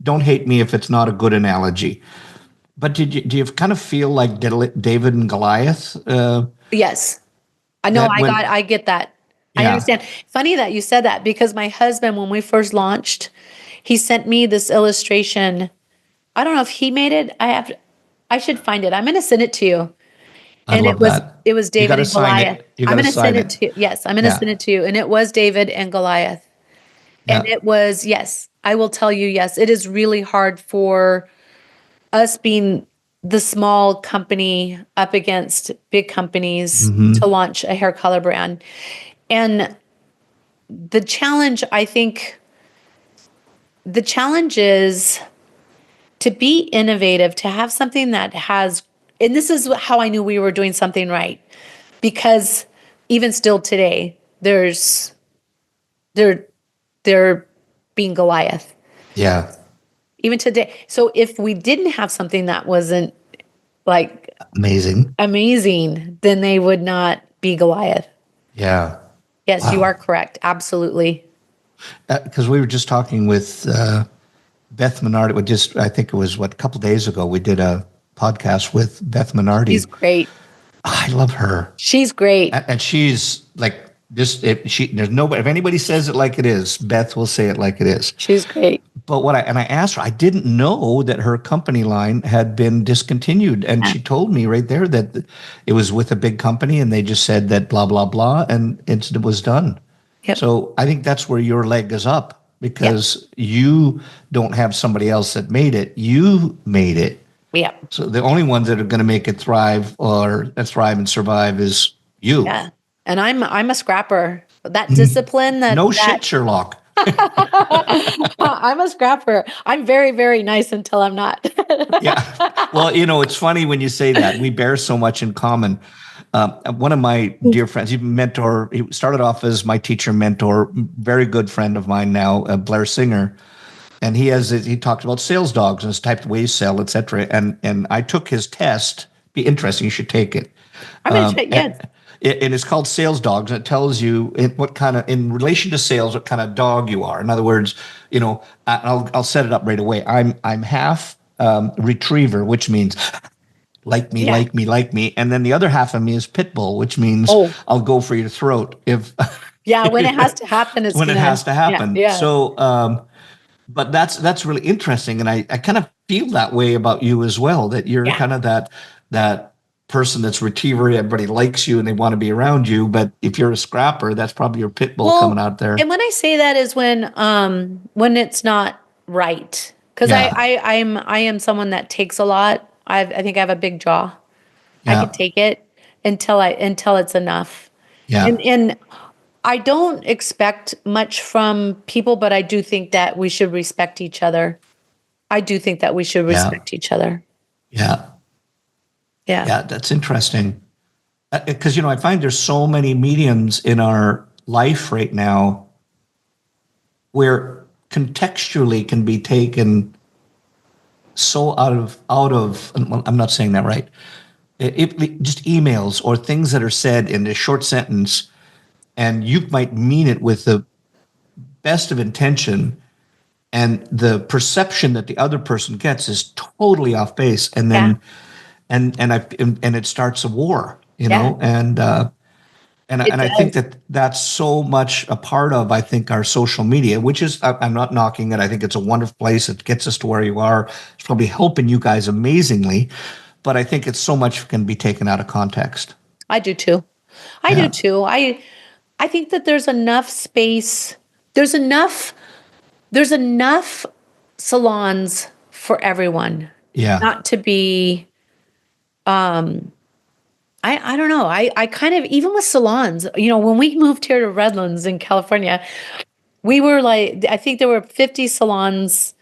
don't hate me if it's not a good analogy, but do you kind of feel like David and Goliath? Yes. I know. I get that. Yeah. I understand. Funny that you said that, because my husband, when we first launched, he sent me this illustration. I don't know if he made it. I should find it. I'm going to send it to you. And it was David and Goliath. I'm going to send it to you. Yes, I'm going to send it to you. And it was David and Goliath. And it was, yes, I will tell you, yes, it is really hard for us, being the small company up against big companies, to launch a hair color brand. And the challenge is to be innovative, to have something that has, and this is how I knew we were doing something right, because even still today, they're being Goliath. Yeah. Even today. So if we didn't have something that wasn't like amazing, then they would not be Goliath. Yeah. Yes, wow. You are correct. Absolutely. Because we were just talking with Beth Minardi. I think it was a couple days ago, we did a podcast with Beth Minardi. She's great. I love her. She's great. And she's like this. There's nobody. If anybody says it like it is, Beth will say it like it is. She's great. But I asked her, I didn't know that her company line had been discontinued. And she told me right there that it was with a big company and they just said that blah, blah, blah. And it was done. Yep. So I think that's where your leg is up, because you don't have somebody else that made it. You made it. Yeah. So the only ones that are going to make it thrive and survive is you. Yeah. And I'm a scrapper. That discipline shit, Sherlock. I'm a scrapper. I'm very, very nice until I'm not. Yeah. Well, it's funny when you say that. We bear so much in common. One of my dear friends, he started off as my teacher mentor, very good friend of mine now, Blair Singer. And he talked about sales dogs and his type of way you sell, et cetera. And I took his test. Be interesting. You should take it. I'm going to check, yes. And it's called Sales Dogs, and it tells you in relation to sales, what kind of dog you are. In other words, I'll set it up right away. I'm half retriever, which means like me, like me. And then the other half of me is pit bull, which means I'll go for your throat if. When it has to happen, it has to happen. Yeah. So, but that's really interesting, and I kind of feel that way about you as well. That you're kind of that person that's retriever. Everybody likes you and they want to be around you. But if you're a scrapper, that's probably your pit bull coming out there. And when I say that is when it's not right. Because I am someone that takes a lot. I think I have a big jaw. I Yeah. can take it until it's enough. Yeah. And I don't expect much from people, but I do think that we should respect each other. I do think that we should Yeah. respect each other. Yeah. Yeah. Yeah. That's interesting. Because, I find there's so many mediums in our life right now where contextually can be taken so out of, well, I'm not saying that right. Just emails or things that are said in a short sentence, and you might mean it with the best of intention, and the perception that the other person gets is totally off base, and Yeah. then and it starts a war, Yeah. It and I think does. that that's so much a part of, I think, our social media, which is, I'm not knocking it. I think it's a wonderful place. It gets us to where you are. It's probably helping you guys amazingly, but I think it's so much can be taken out of context. I do too. I do Yeah. too. I think that there's enough space. There's enough salons for everyone. Yeah. Not to be I don't know. I kind of, even with salons, when we moved here to Redlands in California, we were like, I think there were 50 salons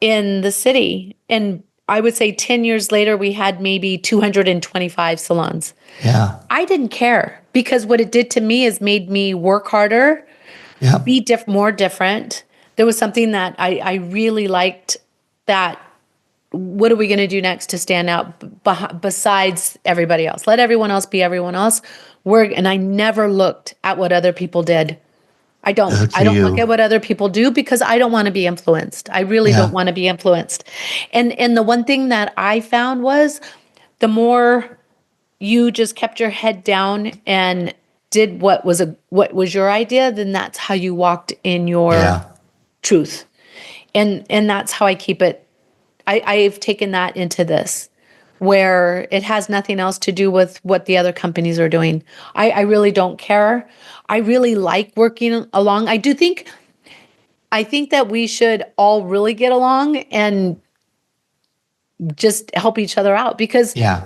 in the city. And I would say 10 years later, we had maybe 225 salons. Yeah. I didn't care because what it did to me is made me work harder, Yeah. be more different. There was something that I really liked, that what are we going to do next to stand out besides everybody else? Let everyone else be everyone else. And I never looked at what other people did. I don't. Good I for don't look you. at what other people do because I don't want to be influenced. I really Yeah. don't want to be influenced. And the one thing that I found was, the more you just kept your head down and did what was your idea, then that's how you walked in your Yeah. truth. And that's how I keep it. I've taken that into this, where it has nothing else to do with what the other companies are doing. I really don't care. I really like working along. I think that we should all really get along and just help each other out, because Yeah.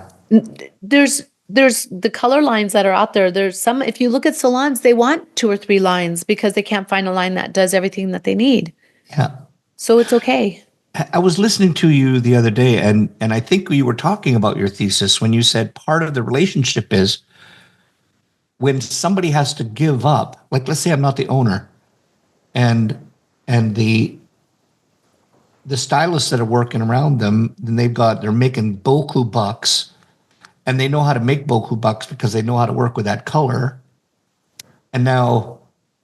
there's the color lines that are out there. There's some, if you look at salons, they want 2 or 3 lines because they can't find a line that does everything that they need. Yeah. So it's okay. I was listening to you the other day, and I think you were talking about your thesis when you said part of the relationship is when somebody has to give up. Like, let's say I'm not the owner, and the stylists that are working around them, then they're making boku bucks, and they know how to make boku bucks because they know how to work with that color. And now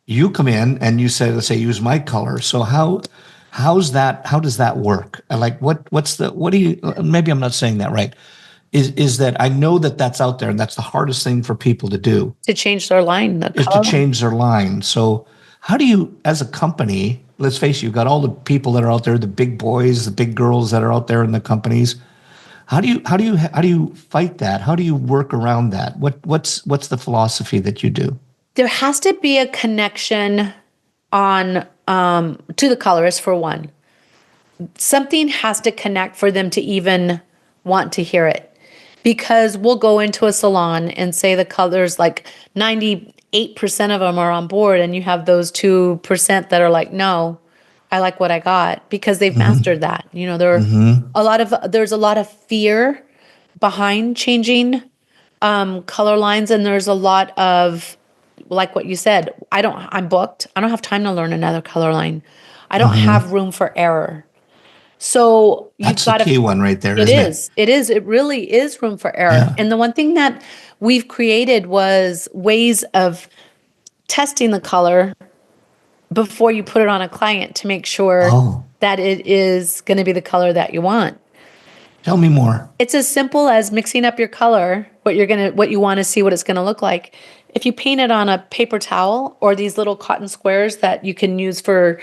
you come in and you say, let's say, use my color. So how's that? How does that work? Like, what do you? Maybe I'm not saying that right. Is that I know that that's out there, and that's the hardest thing for people to do, To change their line, the is to color line. change their line. So how do you, as a company, let's face it, you've got all the people that are out there, the big boys, the big girls that are out there in the companies. How do you fight that? How do you work around that? What's the philosophy that you do? There has to be a connection on to the colorist, for one. Something has to connect for them to even want to hear it. Because we'll go into a salon and say the colors, like 98% of them are on board, and you have those 2% that are like, no, I like what I got, because they've mastered that. There's a lot of fear behind changing color lines, and there's a lot of, like what you said, I'm booked. I don't have time to learn another color line. I don't have room for error. So you've That's the got to, key one right there, it isn't it? is, it is, it really is room for error. Yeah. And the one thing that we've created was ways of testing the color before you put it on a client to make sure Oh, that it is going to be the color that you want. tell me more. It's as simple as mixing up your color, what you want to see what it's going to look like. If you paint it on a paper towel or these little cotton squares that you can use for,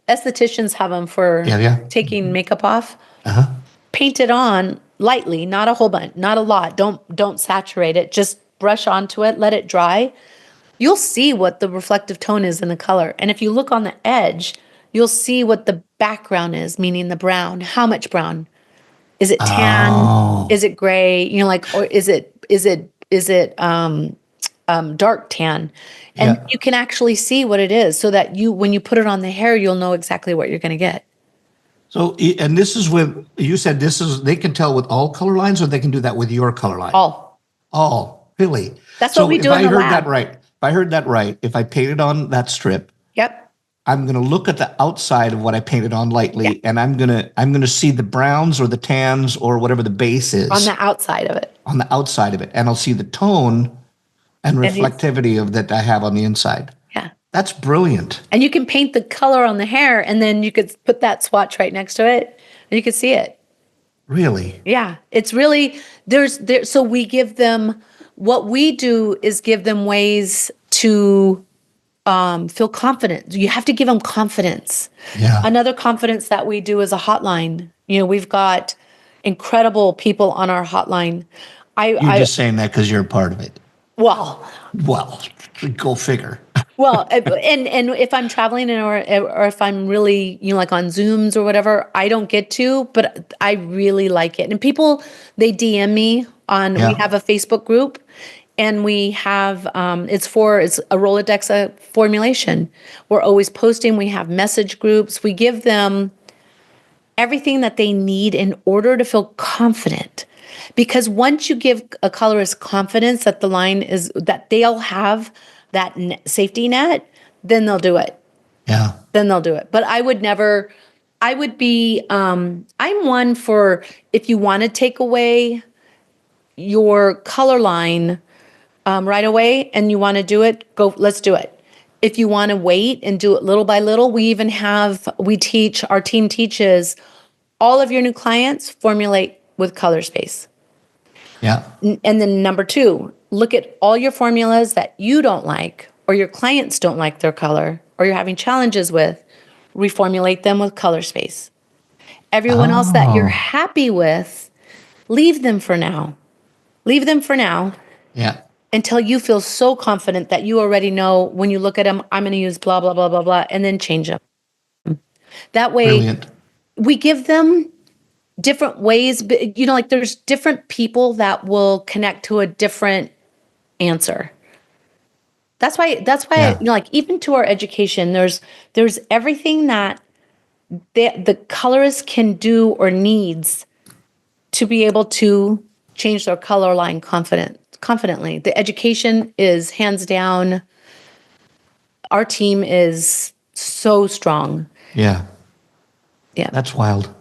estheticians have them for Yeah, yeah. taking makeup off. Uh-huh. Paint it on lightly, not a whole bunch, not a lot. Don't saturate it. Just brush onto it, let it dry. You'll see what the reflective tone is in the color. And if you look on the edge, you'll see what background is, meaning the brown. How much brown? Is it tan? Oh. Is it gray? You know, like, or is it dark tan? And Yeah. you can actually see what it is, so that when you put it on the hair, you'll know exactly what you're going to get. So, and this is when you said they can tell with all color lines, or they can do that with your color line? All, really? That's what So we do in the lab. if I heard that right, if I painted on that strip, Yep. I'm going to look at the outside of what I painted on lightly, Yeah. and I'm going to see the browns or the tans or whatever the base is On the outside of it. on the outside of it, and I'll see the tone and reflectivity of that I have on the inside. Yeah. That's brilliant. And you can paint the color on the hair, and then you could put that swatch right next to it, and you could see it. Really? Yeah. It's really, so we give them, what we do is give them ways to feel confident. You have to give them confidence. Yeah. Another confidence that we do is a hotline. You know, we've got incredible people on our hotline. You're just saying that because you're a part of it. Well, go figure. Well, and if I'm traveling or if I'm really, like on Zooms or whatever, I don't get to, but I really like it. And people, they DM me on, we have a Facebook group, and we have, it's a Rolodex formulation. We're always posting. We have message groups. We give them everything that they need in order to feel confident. Because once you give a colorist confidence that the line is, that they'll have that safety net, then they'll do it. Yeah. Then they'll do it. But I would never, I would be, I'm one for, if you want to take away your color line right away and you want to do it, let's do it. If you want to wait and do it little by little, our team teaches all of your new clients formulate with color space. Yeah. And then number 2, look at all your formulas that you don't like, or your clients don't like their color, or you're having challenges with, reformulate them with color space. Everyone else that you're happy with, leave them for now. Leave them for now. Yeah. Until you feel so confident that you already know when you look at them, I'm going to use blah, blah, blah, blah, blah, and then change them. That way, brilliant. We give them different ways, but like there's different people that will connect to a different answer. That's why like even to our education, there's everything that the colorist can do or needs to be able to change their color line confidently. The education is hands down. Our team is so strong. Yeah. Yeah. That's wild.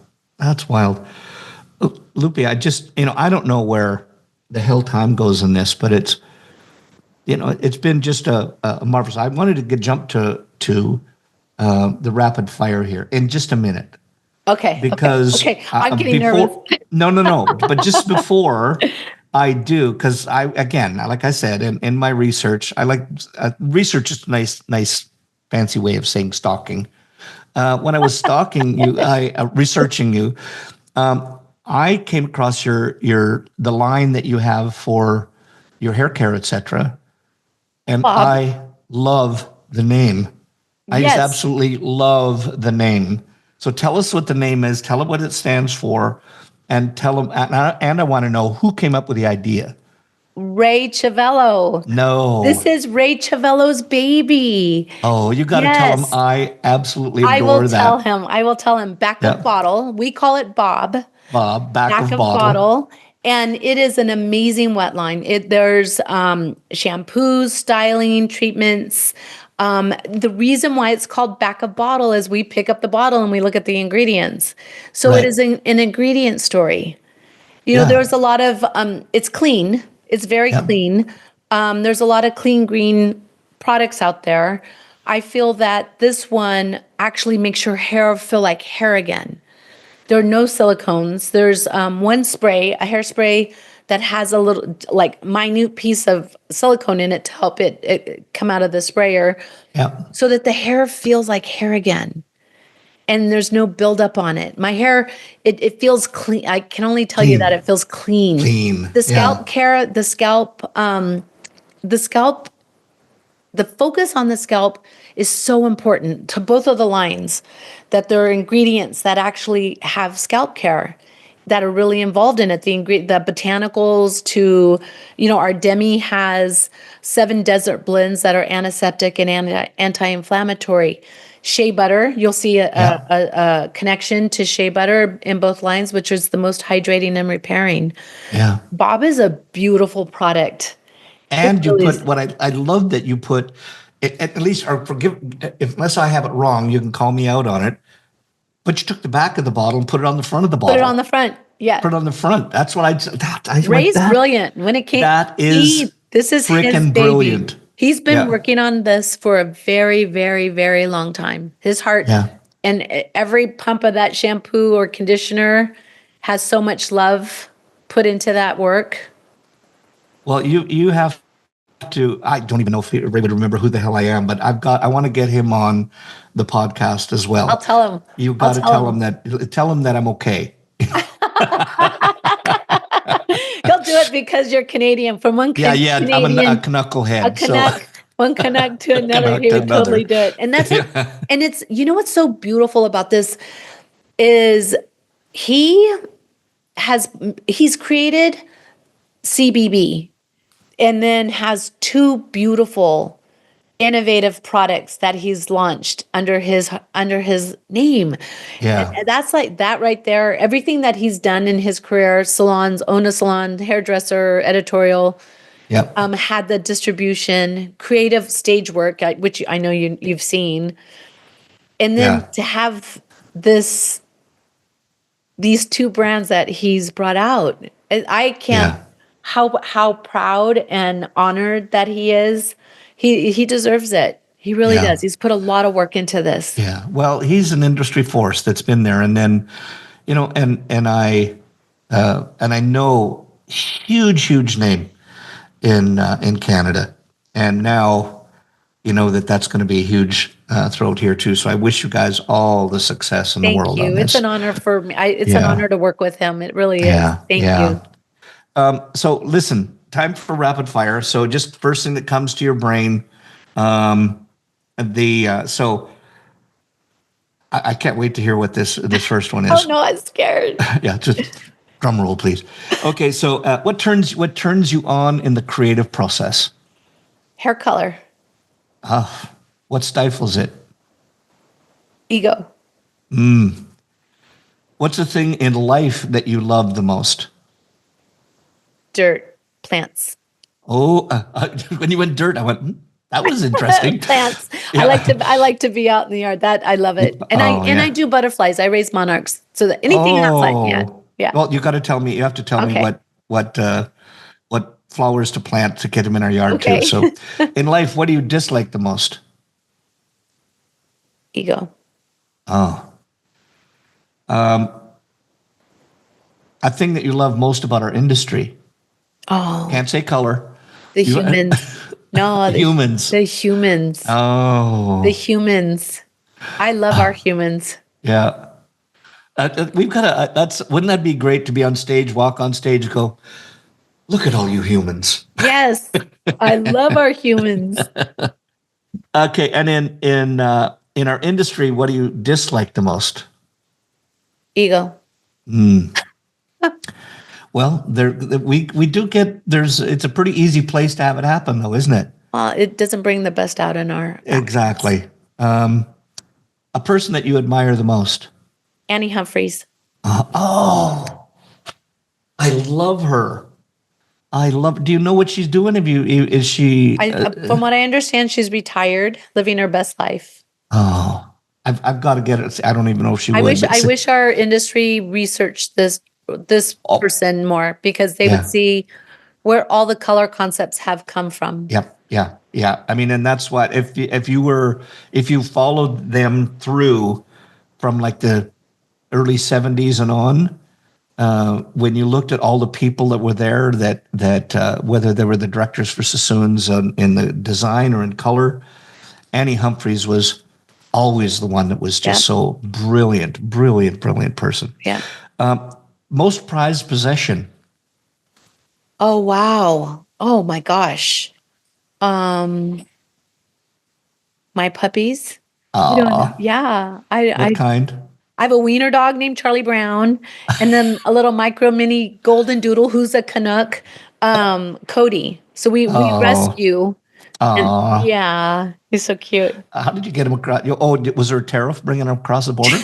Lupe, I don't know where the hell time goes in this, but it's been just a marvelous. I wanted to jump to the rapid fire here in just a minute. Okay. Because I'm getting nervous. No. But just before I do, because like I said, in my research, I like research is a nice fancy way of saying stalking. When I was stalking you, researching you, I came across the line that you have for your hair care, etc. And Bob. I love the name. I just absolutely love the name. So tell us what the name is, tell them what it stands for, and tell them, and I want to know who came up with the idea. Ray Chavello. No. This is Ray Chavello's baby. Oh, you got to tell him I absolutely adore that. I will tell him back of bottle. We call it Bob. Bob, back of bottle. And it is an amazing wet line. There's shampoos, styling, treatments. The reason why it's called back of bottle is we pick up the bottle and we look at the ingredients. So it is an ingredient story. There's a lot of, it's clean. It's very clean. There's a lot of clean green products out there. I feel that this one actually makes your hair feel like hair again. There are no silicones. There's one spray, a hairspray that has a little, like, minute piece of silicone in it to help it come out of the sprayer, so that the hair feels like hair again. And there's no buildup on it. My hair, it feels clean. I can only tell you that it feels clean. The scalp care, the scalp the focus on the scalp is so important to both of the lines, that there are ingredients that actually have scalp care that are really involved in it. The botanicals to, our Demi has 7 desert blends that are antiseptic and anti-inflammatory. Shea butter, you'll see a connection to shea butter in both lines, which is the most hydrating and repairing. Yeah. Bob is a beautiful product. And you put I love that you put, at least, or forgive, unless I have it wrong, you can call me out on it. But you took the back of the bottle and put it on the front of the bottle. Put it on the front. Yeah. Put it on the front. That's what Ray's brilliant. When it came, this is his baby. Brilliant. He's been working on this for a very, very, very long time. His heart and every pump of that shampoo or conditioner has so much love put into that work. Well, you have to, I don't even know if Ray would remember who the hell I am, but I want to get him on the podcast as well. I'll tell him. You got to tell him that I'm okay. He'll do it because you're Canadian. From one Canadian, I'm a knucklehead. A Canuck, one Canuck to another, he would totally do it. And that's and it's, what's so beautiful about this is he's created CBB and then has 2 beautiful innovative products that he's launched under his name. Yeah. And that's like that right there. Everything that he's done in his career, salons, own a salon, hairdresser, editorial, had the distribution, creative stage work, which I know you've seen. And then to have these 2 brands that he's brought out, I can't, how proud and honored that he is. He deserves it. He really does. He's put a lot of work into this. Yeah. Well, he's an industry force that's been there. And then, and I know huge name in Canada. And now, that's going to be a huge throat here too. So I wish you guys all the success in the world. Thank you. It's an honor for me. It's an honor to work with him. It really is. Thank you. So listen, time for rapid fire. So just first thing that comes to your brain. So I can't wait to hear what this first one is. Oh no, I'm scared. Yeah, just drum roll, please. Okay, so what turns you on in the creative process? Hair color. What stifles it? Ego. What's the thing in life that you love the most? Dirt. Plants. Oh, when you went dirt, I went, that was interesting. Plants. Yeah. I like to be out in the yard. That I love it. And I do butterflies. I raise monarchs. So that anything that's like yeah. Well, you have to tell me what flowers to plant to get them in our yard too. So in life, what do you dislike the most? Ego. A thing that you love most about our industry. Can't say color. The humans. No, humans. The humans. Oh. The humans. I love our humans. Yeah. We've got wouldn't that be great to be on stage, walk on stage, go, look at all you humans. Yes. I love our humans. Okay. And in our industry, what do you dislike the most? Ego. Well, we do get it's a pretty easy place to have it happen, though, isn't it? It doesn't bring the best out in our exactly. A person that you admire the most. Annie Humphreys. I love her. Do you know what she's doing? Is she? From what I understand, she's retired, living her best life. Oh, I've got to get it. I don't even know if she would. I wish our industry researched this person more, because they would see where all the color concepts have come from. Yep. Yeah. I mean, and that's what, if you followed them through from like the early 70s and on, when you looked at all the people that were there, that whether they were the directors for Sassoon's in the design or in color, Annie Humphreys was always the one that was just so brilliant person. Yeah. Most prized possession. Oh, wow. Oh my gosh. My puppies. Aw. Yeah. What kind? I have a wiener dog named Charlie Brown, and then a little micro mini golden doodle who's a Canuck, Cody. So we Oh. rescue. And Aw. yeah, he's so cute. How did you get him across? Oh, was there a tariff bringing him across the border?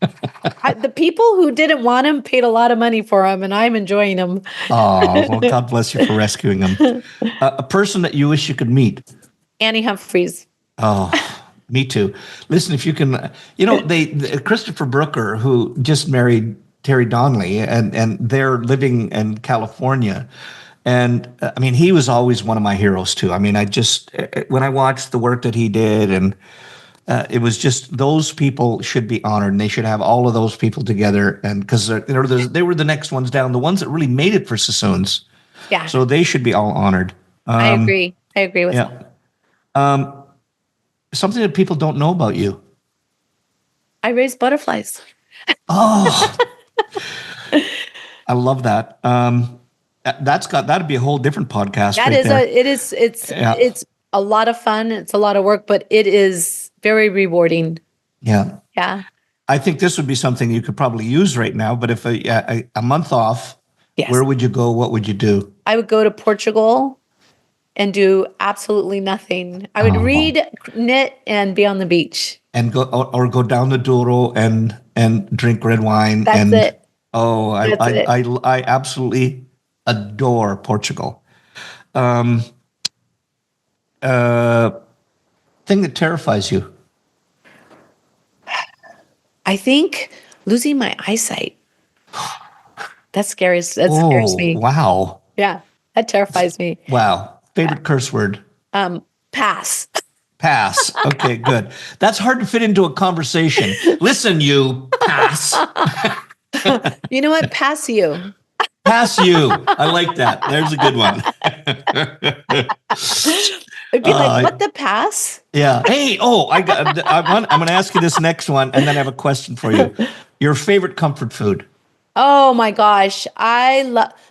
The people who didn't want him paid a lot of money for him, and I'm enjoying him. Oh, well, God bless you for rescuing him. A person that you wish you could meet. Annie Humphreys. Oh, me too. Listen, if you can, Christopher Brooker, who just married Terry Donnelly, and they're living in California. And I mean, he was always one of my heroes too. I mean, when I watched the work that he did, and it was just, those people should be honored, and they should have all of those people together. And because they were the next ones down, the ones that really made it for Sassoons. Yeah. So they should be all honored. I agree. I agree with that. Something that people don't know about you. I raise butterflies. Oh, I love that. That'd be a whole different podcast. It's a lot of fun. It's a lot of work, but it is very rewarding. Yeah. Yeah. I think this would be something you could probably use right now, but if a month off, yes. Where would you go? What would you do? I would go to Portugal and do absolutely nothing. I would read, knit, and be on the beach. And go down the Douro and drink red wine. That's it. Oh, I absolutely adore Portugal. Thing that terrifies you? I think losing my eyesight. That scares me. Wow. Yeah, that terrifies me. Wow. Favorite curse word? Pass. Pass. Okay, good. That's hard to fit into a conversation. Listen, you, pass. You know what? Pass you. Pass you. I like that. There's a good one. It'd be like, what the pass? Yeah. Hey, I'm going to ask you this next one, and then I have a question for you. Your favorite comfort food? Oh my gosh.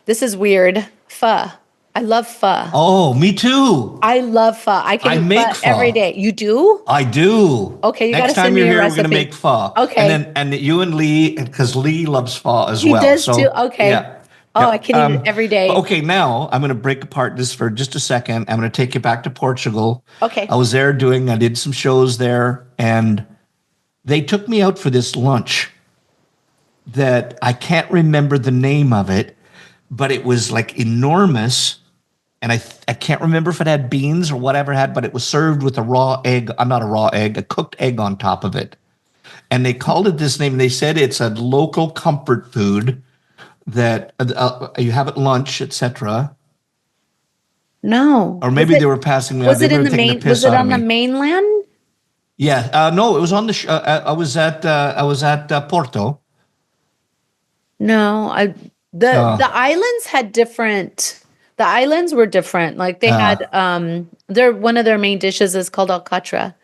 This is weird. Pho. I love pho. Oh, me too. I love pho. I make pho every day. You do? I do. Okay, you got to send me a recipe. Next time you're here, we're going to make pho. Okay. And you and Lee, because Lee loves pho as well. He does too? Okay. Yeah. Oh, I can eat it every day. Okay, now I'm going to break apart this for just a second. I'm going to take you back to Portugal. Okay. I was there I did some shows there, and they took me out for this lunch that I can't remember the name of it, but it was like enormous. And I can't remember if it had beans or whatever it had, but it was served with a cooked egg on top of it. And they called it this name. They said it's a local comfort food that you have at lunch, etc. No. Or maybe they were passing me. Was it in the main? Was it on the mainland? Yeah. No, it was on the. I was at Porto. No, the islands had different. The islands were different. Like they had one of their main dishes is called alcatra,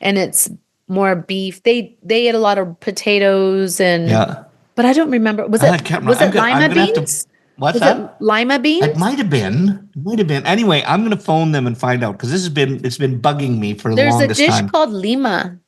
and it's more beef. They ate a lot of potatoes but I don't remember. Was it lima beans? What's that? It lima beans? It might have been. Anyway, I'm going to phone them and find out because it's been bugging me for the longest time. There's a dish called lima.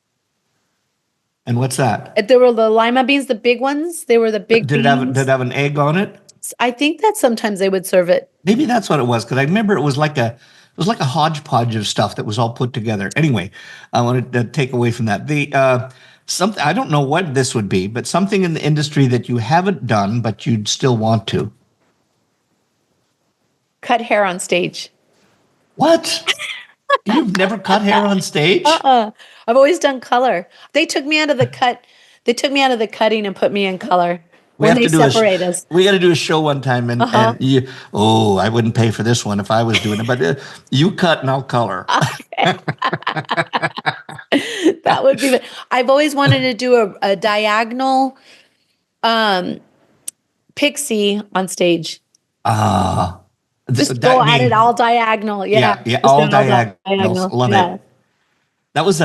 And what's that? There were the lima beans, the big ones. They were the big beans. Did it have an egg on it? I think that sometimes they would serve it. Maybe that's what it was, because I remember it was like a hodgepodge of stuff that was all put together. Anyway, I wanted to take away from that. Something, I don't know what this would be, but something in the industry that you haven't done but you'd still want to. Cut hair on stage. What? You've never cut hair on stage? I've always done color. They took me out of the cut. They took me out of the cutting and put me in color. We got to do a show one time, and I wouldn't pay for this one if I was doing it, but you cut and I'll color. Okay. That would be. I've always wanted to do a diagonal pixie on stage. Just go at it all diagonal. Yeah, all diagonals. Love it. That was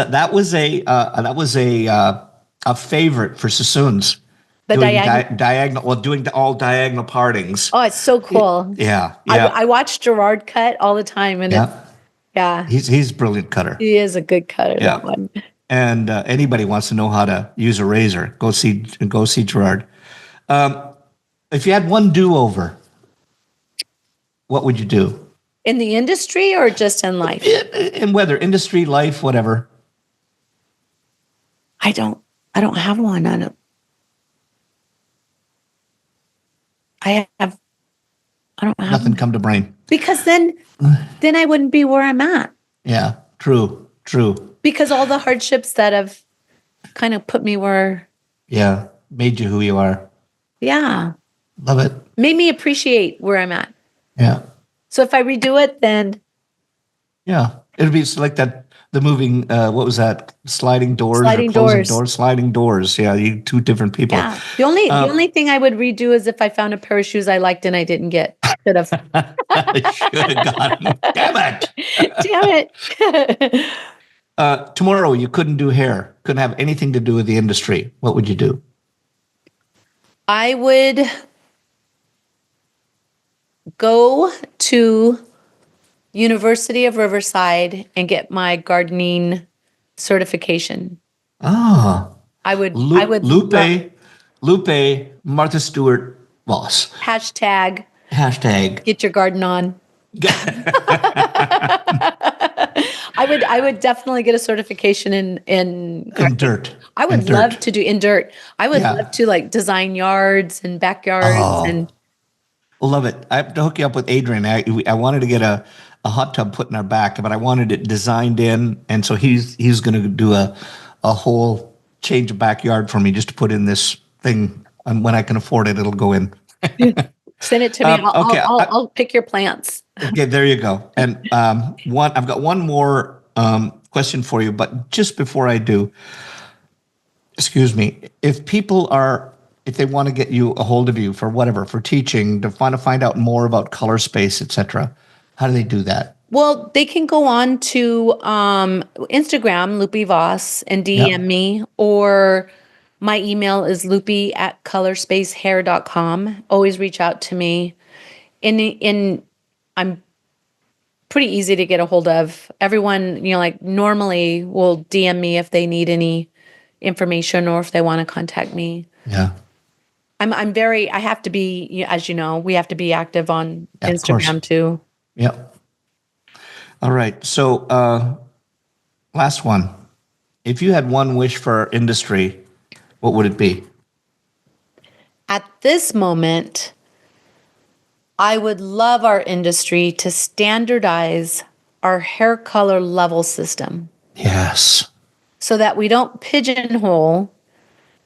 a favorite for Sassoons. The doing all diagonal partings. Oh, it's so cool. Yeah. I watch Gerard cut all the time, and Yeah. He's a brilliant cutter. He is a good cutter, Yeah. that one. And anybody wants to know how to use a razor, go see Gerard. If you had one do-over, what would you do? In the industry or just in life? In whether industry, life, whatever. I don't have one. I don't have Nothing one. come to brain. Because then I wouldn't be where I'm at. Yeah, true. Because all the hardships that have kind of put me where. Yeah, made you who you are. Yeah. Love it. Made me appreciate where I'm at. Yeah. So if I redo it, then. Yeah, it'd be like that. The moving, what was that? Sliding doors Sliding or closing doors. doors? Sliding doors. Yeah, you two different people. Yeah. The only thing I would redo is if I found a pair of shoes I liked and I didn't get. Should have. Should have gotten. Damn it. Tomorrow you couldn't do hair. Couldn't have anything to do with the industry. What would you do? I would go to University of Riverside and get my gardening certification. I would Lupe Martha Stewart Voss. Hashtag get your garden on. I would definitely get a certification in dirt. I would love to do in dirt. I would love to like design yards and backyards and love it. I have to hook you up with Adrian. I wanted to get a hot tub put in our back, but I wanted it designed in, and so he's going to do a whole change of backyard for me just to put in this thing. And when I can afford it, it'll go in. Send it to me. I'll pick your plants. Okay, there you go. And I've got one more question for you, but just before I do, excuse me, if they want to get a hold of you for whatever, for teaching, to find out more about color space, etc., how do they do that? Well, they can go on to Instagram, Lupe Voss, and DM me, or my email is lupe@colorspacehair.com. Always reach out to me. I'm pretty easy to get a hold of. Everyone, like normally will DM me if they need any information or if they want to contact me. Yeah. I have to be, as you know, we have to be active on Instagram too. Yep. All right. So, last one. If you had one wish for our industry, what would it be? At this moment, I would love our industry to standardize our hair color level system. Yes. So that we don't pigeonhole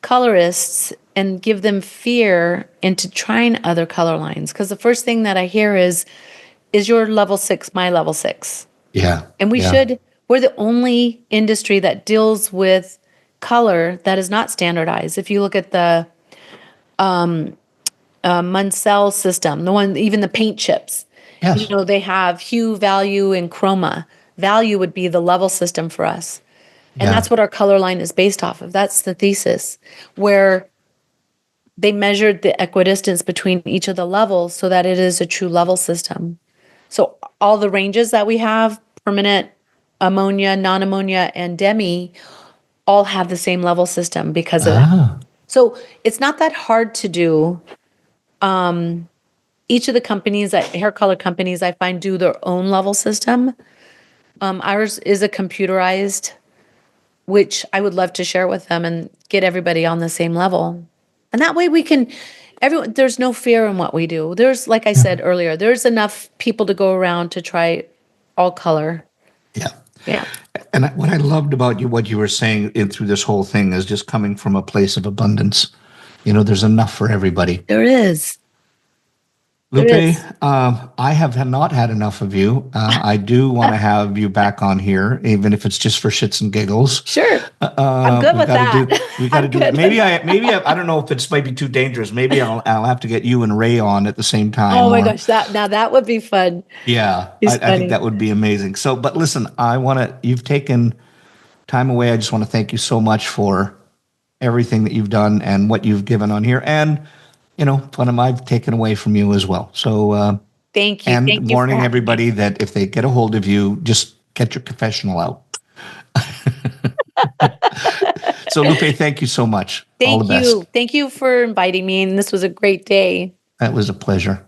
colorists and give them fear into trying other color lines. Because the first thing that I hear is your level 6 my level 6? Yeah. And we're the only industry that deals with color that is not standardized. If you look at the Munsell system, even the paint chips, they have hue, value, and chroma. Value would be the level system for us. And that's what our color line is based off of. That's the thesis, where they measured the equidistance between each of the levels so that it is a true level system. So all the ranges that we have, permanent, ammonia, non-ammonia, and demi, all have the same level system because of that. So it's not that hard to do. Each of the companies, hair color companies, I find do their own level system. Ours is a computerized, which I would love to share with them and get everybody on the same level. And that way there's no fear in what we do. There's, like I said earlier, there's enough people to go around to try all color. Yeah. Yeah. And what I loved about what you were saying through this whole thing is just coming from a place of abundance. There's enough for everybody. There is. Lupe, I have not had enough of you. I do want to have you back on here, even if it's just for shits and giggles. Sure, I'm good with that. We got to do it. Maybe I don't know if it's might be too dangerous. Maybe I'll have to get you and Ray on at the same time. Oh my gosh, that would be fun. Yeah, I think that would be amazing. So, but listen, you've taken time away. I just want to thank you so much for everything that you've done and what you've given on here, and what I've taken away from you as well. So thank you. And thank you warning everybody that if they get a hold of you, just get your confessional out. So, Lupe, thank you so much. All the best. Thank you for inviting me, and this was a great day. That was a pleasure.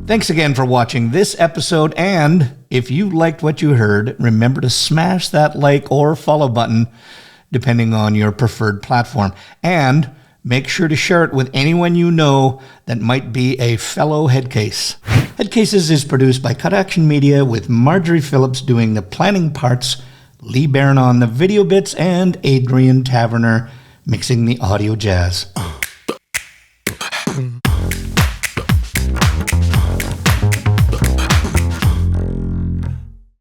Thanks again for watching this episode, and if you liked what you heard, remember to smash that like or follow button, depending on your preferred platform. And make sure to share it with anyone you know that might be a fellow Headcase. Headcases is produced by Cut Action Media, with Marjorie Phillips doing the planning parts, Lee Baran on the video bits, and Adrian Taverner mixing the audio jazz.